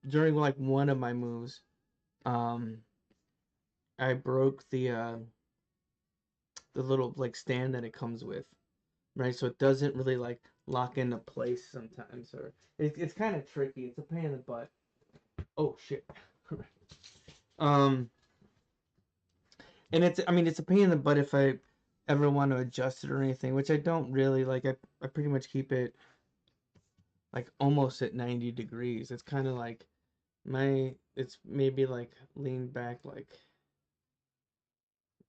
during like one of my moves, um, I broke the little like stand that it comes with, right? So it doesn't really like lock into place sometimes, or it's kind of tricky. It's a pain in the butt. Oh shit. um, and I mean, it's a pain in the butt if I ever want to adjust it or anything, which I don't really like. I pretty much keep it like almost at 90 degrees. It's kind of like it's maybe like leaned back like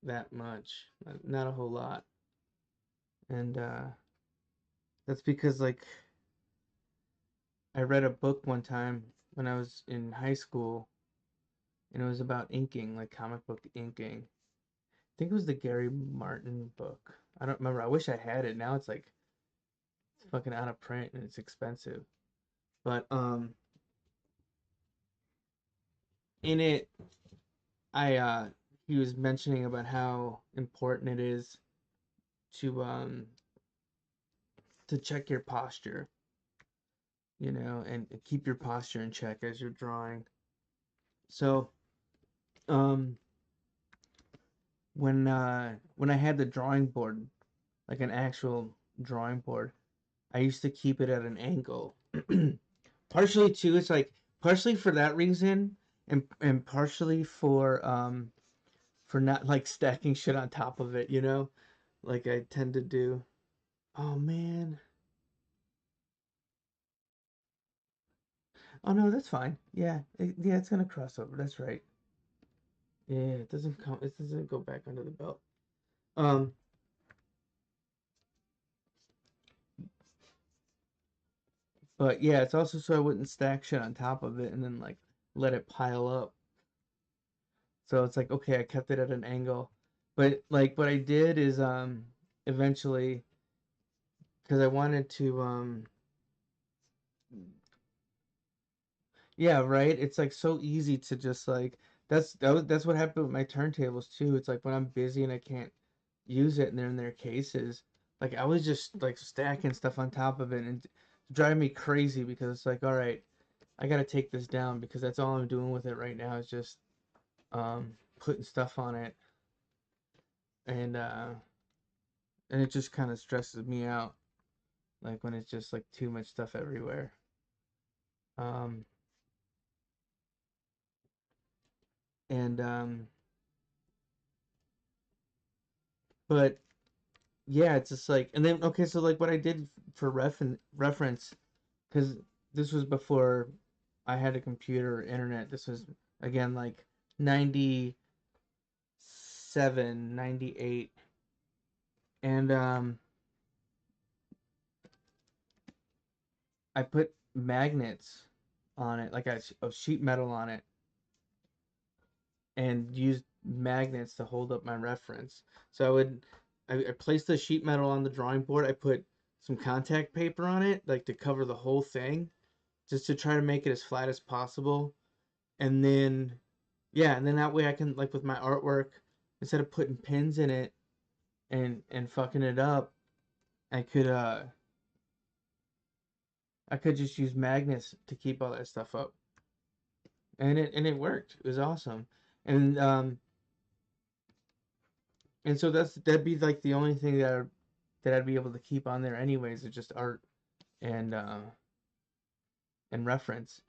that much, not a whole lot. And that's because like I read a book one time when I was in high school, and it was about inking, like comic book inking. I think it was the Gary Martin book. I don't remember. I wish I had it. Now it's like it's fucking out of print and it's expensive. But in it, I he was mentioning about how important it is to check your posture, and keep your posture in check as you're drawing. So um when I had the drawing board, like an actual drawing board, I used to keep it at an angle. Partially too, it's like partially for that reason, and partially for not like stacking shit on top of it, like I tend to do. Oh man. Oh no, that's fine. Yeah, yeah, it's gonna cross over. That's right. Yeah, it doesn't come. It doesn't go back under the belt. Um, but yeah, it's also so I wouldn't stack shit on top of it and then like let it pile up. So it's like okay, I kept it at an angle, but like what I did is eventually because I wanted to yeah, right. It's like so easy to just like that's what happened with my turntables too. It's like when I'm busy and I can't use it and they're in their cases, like I was just like stacking stuff on top of it and it's driving me crazy because it's like, all right, I gotta take this down because that's all I'm doing with it right now is just putting stuff on it and uh and it just kind of stresses me out like when it's just like too much stuff everywhere. Um and but yeah, it's just like, and then okay, so like what I did for reference, because this was before I had a computer or internet. This was again like 97, 98, and I put magnets on it, like a sheet metal on it, and used magnets to hold up my reference. So I placed the sheet metal on the drawing board. I put some contact paper on it, like to cover the whole thing, just to try to make it as flat as possible. And then, yeah, and then that way I can, like with my artwork, instead of putting pins in it and fucking it up, I could uh I could just use magnets to keep all that stuff up. And it worked. It was awesome. And and so that'd be like the only thing that I'd be able to keep on there anyways, is just art and and reference.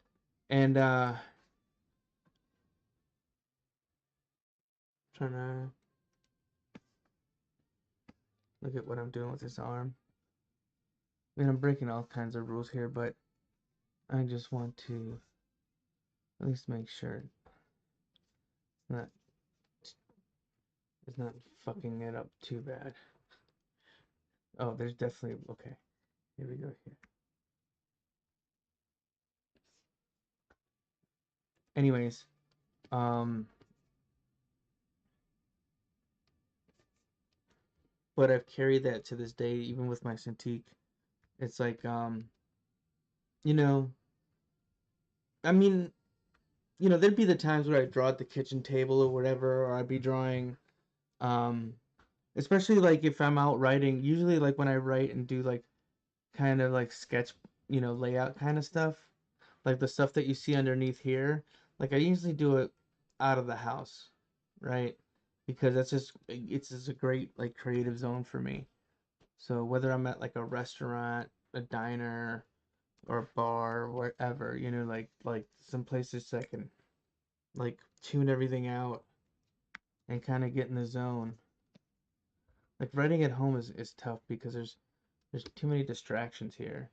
And trying to look at what I'm doing with this arm. I mean, I'm breaking all kinds of rules here, but I just want to at least make sure not it's not fucking it up too bad. Oh, there's definitely okay. Here we go here. Anyways, um, but I've carried that to this day, even with my Cintiq. It's like you know, I mean, there'd be the times where I draw at the kitchen table or whatever, or I'd be drawing, um, especially like if I'm out writing. Usually, like when I write and do like kind of like sketch, layout kind of stuff, like the stuff that you see underneath here. Like I usually do it out of the house, right? Because it's just a great like creative zone for me. So whether I'm at like a restaurant, a diner, or a bar, wherever, like some places I can like tune everything out and kind of get in the zone. Like writing at home is tough because there's too many distractions here.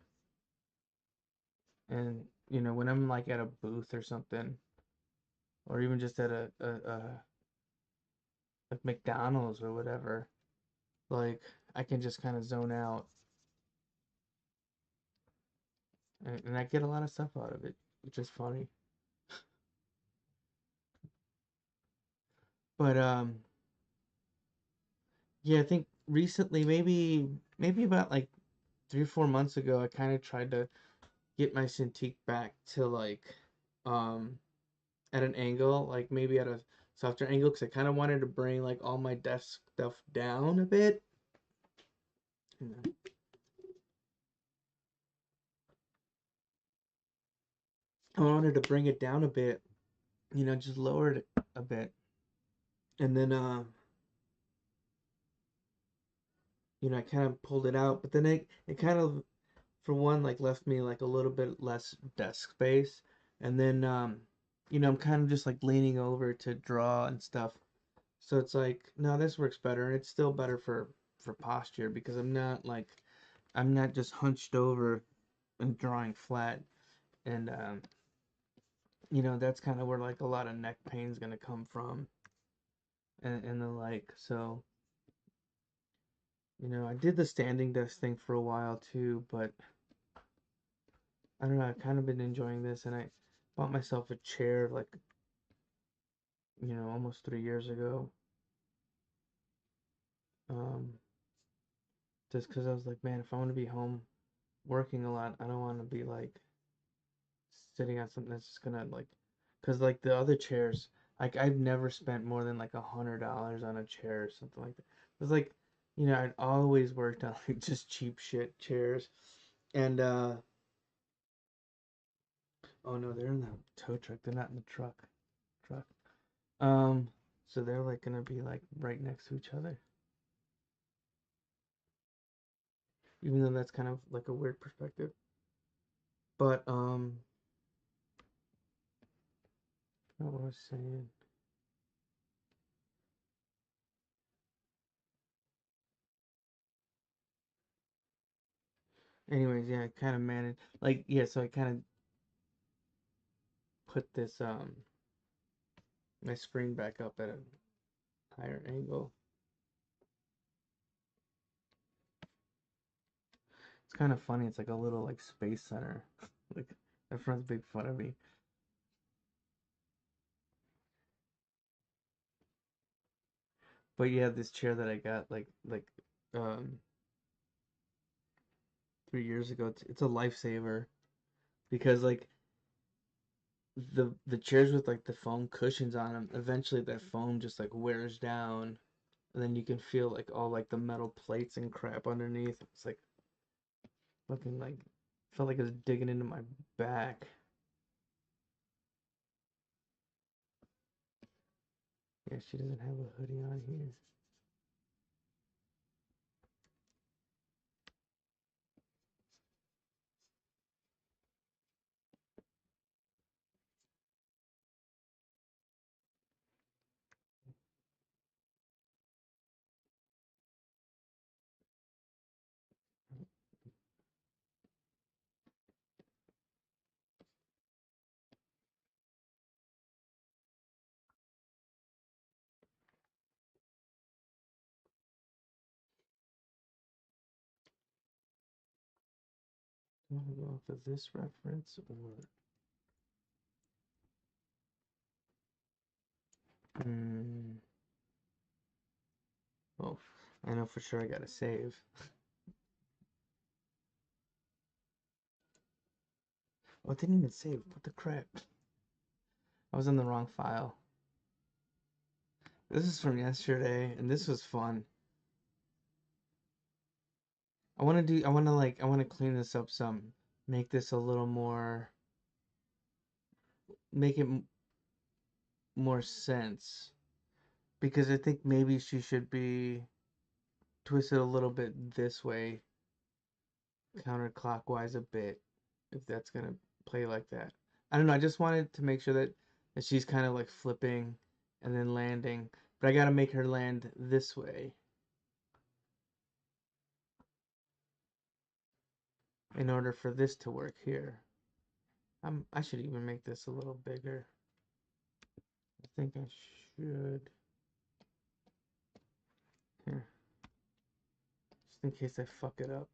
And when I'm like at a booth or something, or even just at a like McDonald's or whatever, like I can just kind of zone out and I get a lot of stuff out of it. which is funny. But yeah, I think recently, maybe about like 3 or 4 months ago, I kind of tried to get my Cintiq back to like um at an angle, like maybe at a softer angle, because I kind of wanted to bring like all my desk stuff down a bit. I wanted to bring it down a bit, just lower it a bit, and then I kind of pulled it out, but then it kind of, for one, like left me like a little bit less desk space, and then I'm kind of just like leaning over to draw and stuff. So it's like, no, this works better, and it's still better for posture because I'm not just hunched over and drawing flat, and that's kind of where like a lot of neck pain is gonna come from, and the like. So I did the standing desk thing for a while too, but I don't know. I've kind of been enjoying this, and I bought myself a chair like almost 3 years ago. Um, just because I was like, man, if I want to be home working a lot, I don't want to be like sitting on something that's just gonna like, because like the other chairs, like I've never spent more than like $100 on a chair or something like that. It's like, I'd always worked on like just cheap shit chairs, and oh no, they're in the tow truck. They're not in the truck. Um, so they're like gonna be like right next to each other, even though that's kind of like a weird perspective. But what was I saying? Anyways, yeah, I kind of managed, like, yeah, so I kind of put this my screen back up at a higher angle. It's kind of funny. It's like a little like space center. Like everyone's big fun of me. But yeah, this chair that I got like um 3 years ago, it's a lifesaver because like the chairs with like the foam cushions on them, eventually that foam just like wears down, and then you can feel like all like the metal plates and crap underneath. It's like fucking like felt like it was digging into my back. Yeah, she doesn't have a hoodie on here. Do I want to go off of this reference or hmm. Oh, I know for sure I gotta save. Oh, it didn't even save. What the crap? I was in the wrong file. This is from yesterday, and this was fun. I want to clean this up some, make this a little more, make it more sense. Because I think maybe she should be twisted a little bit this way, counterclockwise a bit, if that's gonna play like that. I don't know. I just wanted to make sure that she's kind of like flipping and then landing, but I gotta make her land this way in order for this to work here. I should even make this a little bigger. I think I should. Here, just in case I fuck it up.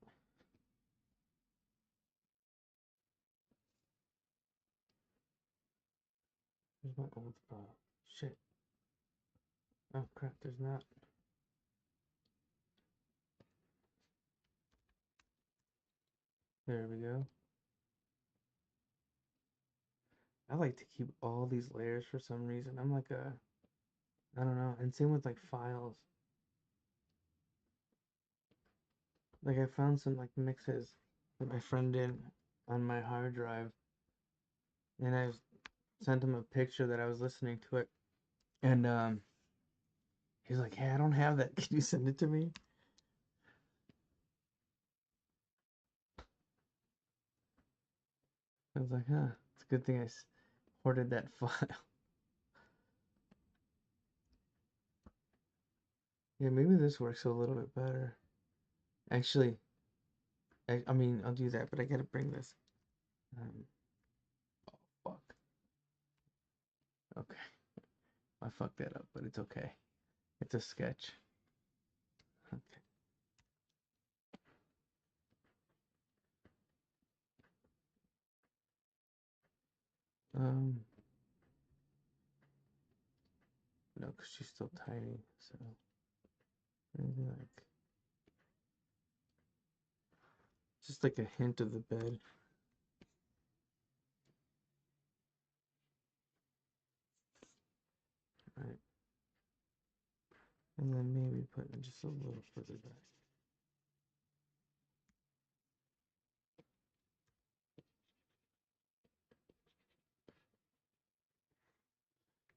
Where's my old shit. Oh crap, there's not. There we go. I like to keep all these layers for some reason. I'm like I don't know. And same with like files. Like I found some like mixes that my friend did on my hard drive, and I sent him a picture that I was listening to it, and he's like, "Hey, I don't have that. Can you send it to me?" I was like, "Huh, it's a good thing I hoarded that file." Yeah, maybe this works a little bit better. Actually, I mean, I'll do that, but I gotta bring this. Um, oh, fuck. Okay, I fucked that up, but it's okay. It's a sketch. Okay. Um, no, because she's still tiny, so maybe like just like a hint of the bed. Right. And then maybe put it just a little further back.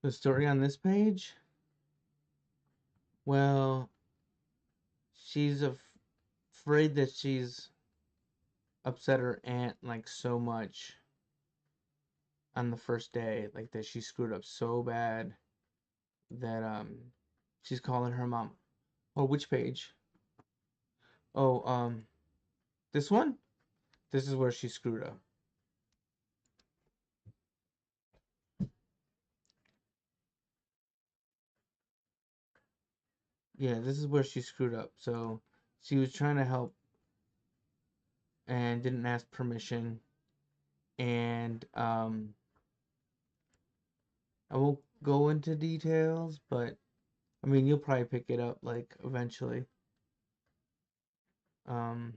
The story on this page? Well, she's afraid that she's upset her aunt like so much on the first day, like that she screwed up so bad that she's calling her mom. Oh, which page? Oh, this one? This is where she screwed up. Yeah, this is where she screwed up. So she was trying to help and didn't ask permission. And I won't go into details, but I mean you'll probably pick it up like eventually. Um,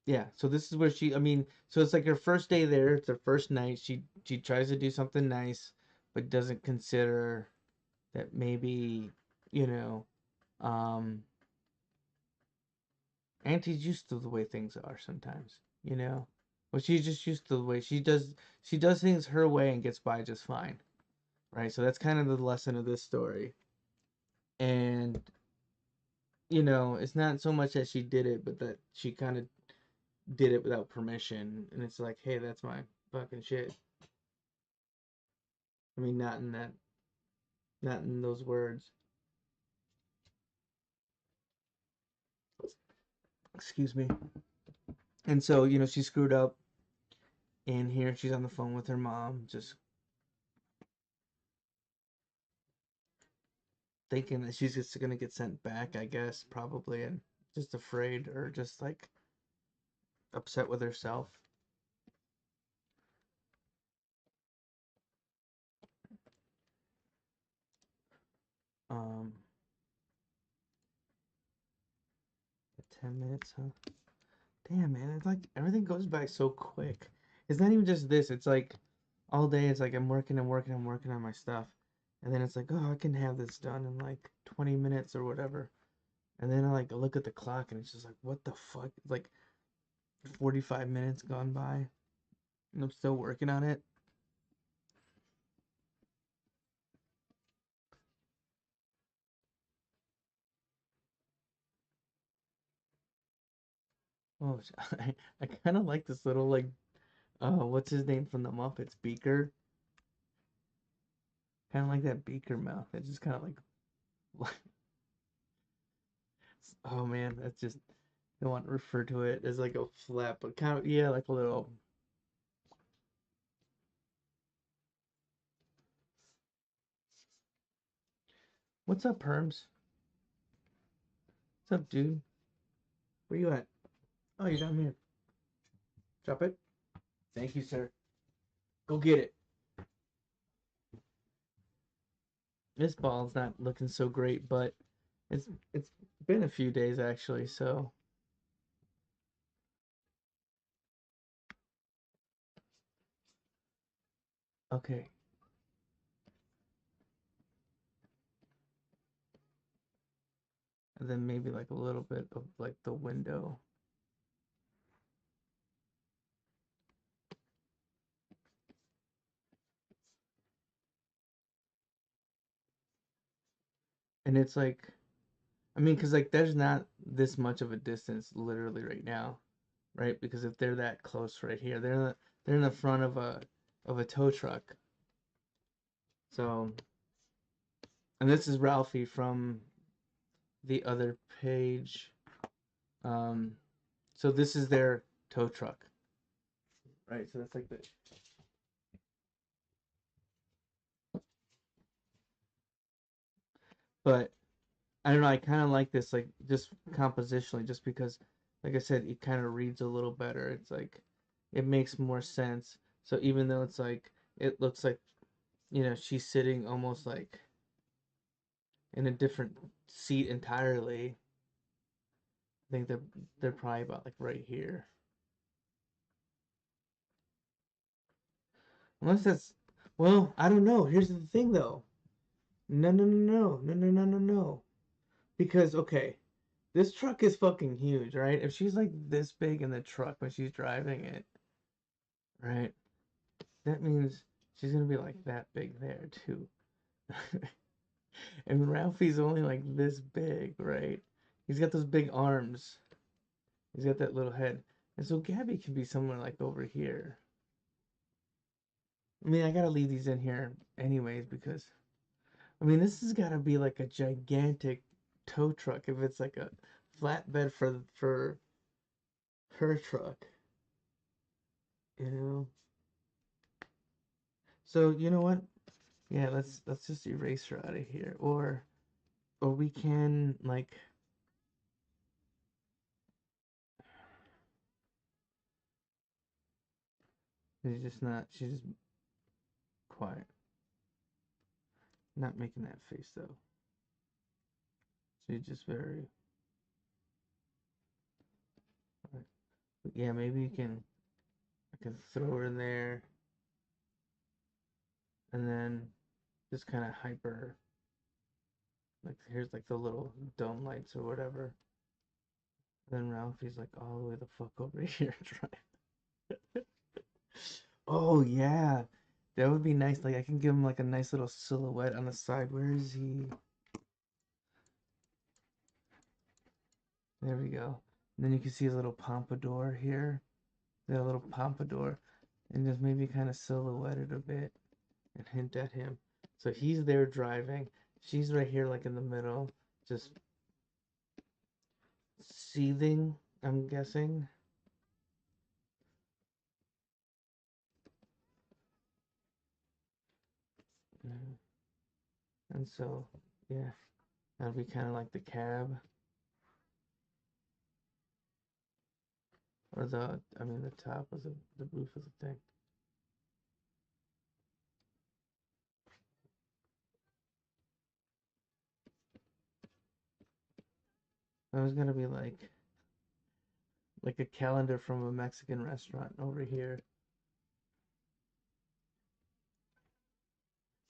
yeah, so this is where I mean, so it's like her first day there, it's her first night. She tries to do something nice, but doesn't consider that maybe, you know, um Auntie's used to the way things are sometimes, you know. Well, she's just used to the way she does things her way and gets by just fine. Right? So that's kind of the lesson of this story. And it's not so much that she did it, but that she kind of did it without permission. And it's like, hey, that's my fucking shit. I mean, not in those words. Excuse me. And so, she screwed up. And here she's on the phone with her mom, just thinking that she's just gonna get sent back, I guess, probably, and just afraid or just like upset with herself. Um, 10 minutes, huh? Damn, man, it's like everything goes by so quick. It's not even just this. It's like all day. It's like I'm working and working and working on my stuff, and then it's like, oh, I can have this done in like 20 minutes or whatever. And then I like look at the clock and it's just like, what the fuck? It's like 45 minutes gone by, and I'm still working on it. Oh, I kind of like this little like what's his name from the Muppets? Beaker. Kind of like that Beaker mouth. It's just kind of like, oh man, that's just I want to refer to it as like a flap, but kind of yeah, like a little. What's up, Perms? What's up, dude? Where you at? Oh, you're down here. Drop it. Thank you, sir. Go get it. This ball's not looking so great, but it's been a few days actually, so okay. And then maybe like a little bit of like the window. And it's like, I mean, because like there's not this much of a distance literally right now, right? Because if they're that close right here, they're in the front of a tow truck. So, and this is Ralphie from the other page. Um, so this is their tow truck, right? So that's like the, but I don't know. I kind of like this, like just compositionally, just because, like I said, it kind of reads a little better. It's like it makes more sense. So even though it's like it looks like she's sitting almost like in a different seat entirely. I think they're probably about like right here. Unless that's well, I don't know. Here's the thing though. No, no, no, no, no, no, no, no, no. Because okay, this truck is fucking huge, right? If she's like this big in the truck when she's driving it, right? That means she's gonna be like that big there too. And Ralphie's only like this big, right? He's got those big arms. He's got that little head. And so Gabby can be somewhere like over here. I mean, I gotta leave these in here anyways because I mean this has gotta be like a gigantic tow truck if it's like a flatbed for her truck, you know. So you know what? Yeah, let's just erase her out of here, or we can like she's just quiet, not making that face though. She's just very yeah. Maybe you can I can throw her in there and then just kind of hyper her. Like here's like the little dome lights or whatever. Then Ralphie's like all the way the fuck over here trying. Oh yeah, that would be nice. Like I can give him like a nice little silhouette on the side. Where is he? There we go. And then you can see his little pompadour here. That little pompadour, and just maybe kind of silhouette it a bit and hint at him. So he's there driving. She's right here, like in the middle, just seething. I'm guessing. Mhm. And so, yeah, that'd be kind of like the cab or I mean, the top of the roof of the thing. That was gonna be like a calendar from a Mexican restaurant over here.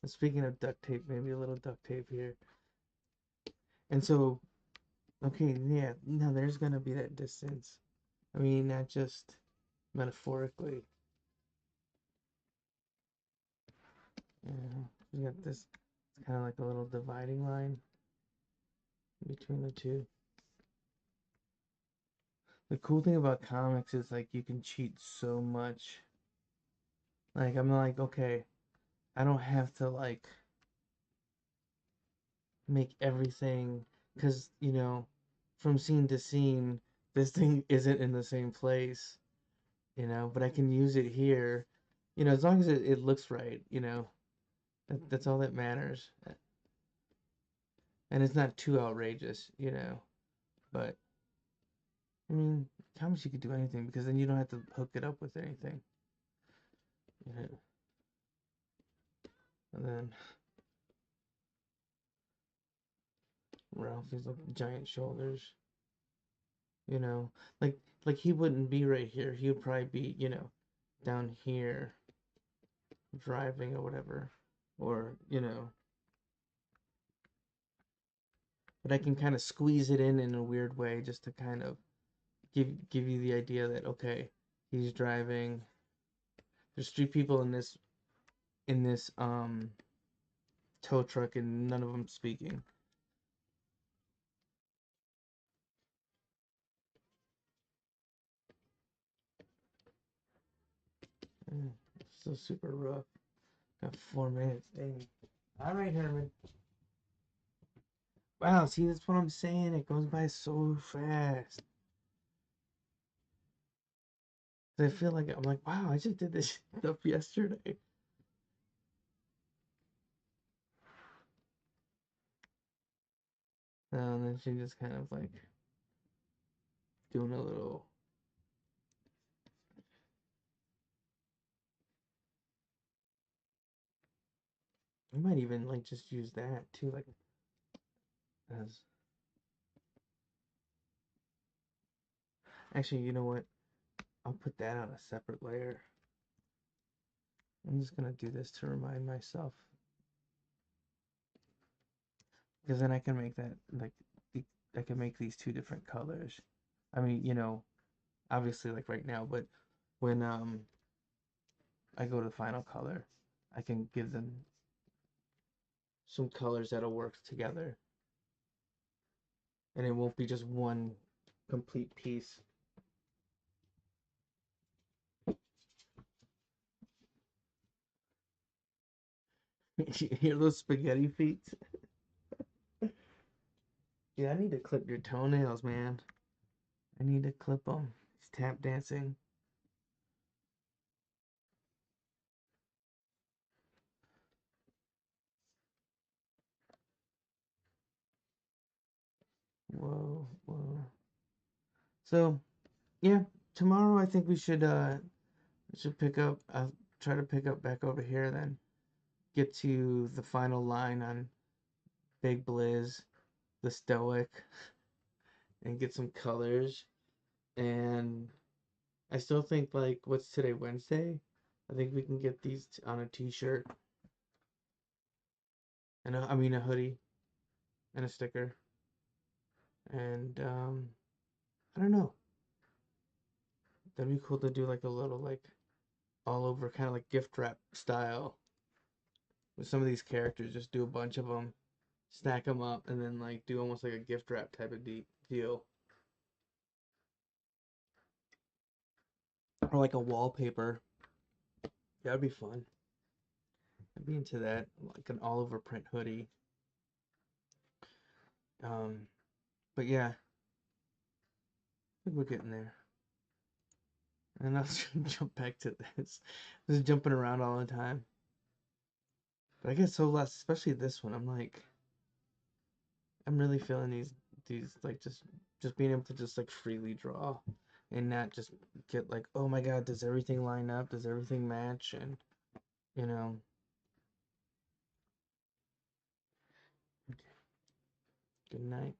And speaking of duct tape, maybe a little duct tape here. And so, okay, yeah, now there's gonna be that distance. I mean, not just metaphorically. Yeah, you got this. It's kind of like a little dividing line between the two. The cool thing about comics is like you can cheat so much. Like I'm like, okay, I don't have to like make everything because from scene to scene, this thing isn't in the same place, but I can use it here, as long as it looks right, that's all that matters. And it's not too outrageous, but I mean, Comix you could do anything because then you don't have to hook it up with anything. Yeah. And then Ralph is like giant shoulders. You know, like he wouldn't be right here. He would probably be, down here driving or whatever. Or, but I can kind of squeeze it in a weird way just to kind of give you the idea that okay, he's driving. There's three people in this tow truck and none of them speaking. So super rough. Got 4 minutes. Dang. All right, Herman. Wow, see, that's what I'm saying. It goes by so fast. I feel like I'm like, wow, I just did this stuff yesterday. And then she just kind of like doing a little. I might even like just use that too, like as. Actually, you know what? I'll put that on a separate layer. I'm just gonna do this to remind myself, because then I can make that like I can make these two different colors. I mean, obviously like right now, but when I go to the final color, I can give them some colors that'll work together, and it won't be just one complete piece. You hear those spaghetti feet? Yeah, I need to clip your toenails, man. I need to clip them. He's tap dancing. Whoa, whoa. So, yeah, tomorrow I think we should pick up. I'll try to pick up back over here, then get to the final line on Big Blizz, the Stoic, and get some colors. And I still think like what's today, Wednesday? I think we can get these on a t-shirt and I mean a hoodie and a sticker. And I don't know. That'd be cool to do like a little like all over kind of like gift wrap style with some of these characters. Just do a bunch of them, stack them up, and then like do almost like a gift wrap type of deal, or like a wallpaper. That'd be fun. I'd be into that, like an all over print hoodie. Um, but yeah, I think we're getting there. And I'll jump back to this. Just jumping around all the time. But I get so lost, especially this one. I'm really feeling these like just being able to just like freely draw and not just get like, oh my god, does everything line up? Does everything match? And you know, okay. Good night.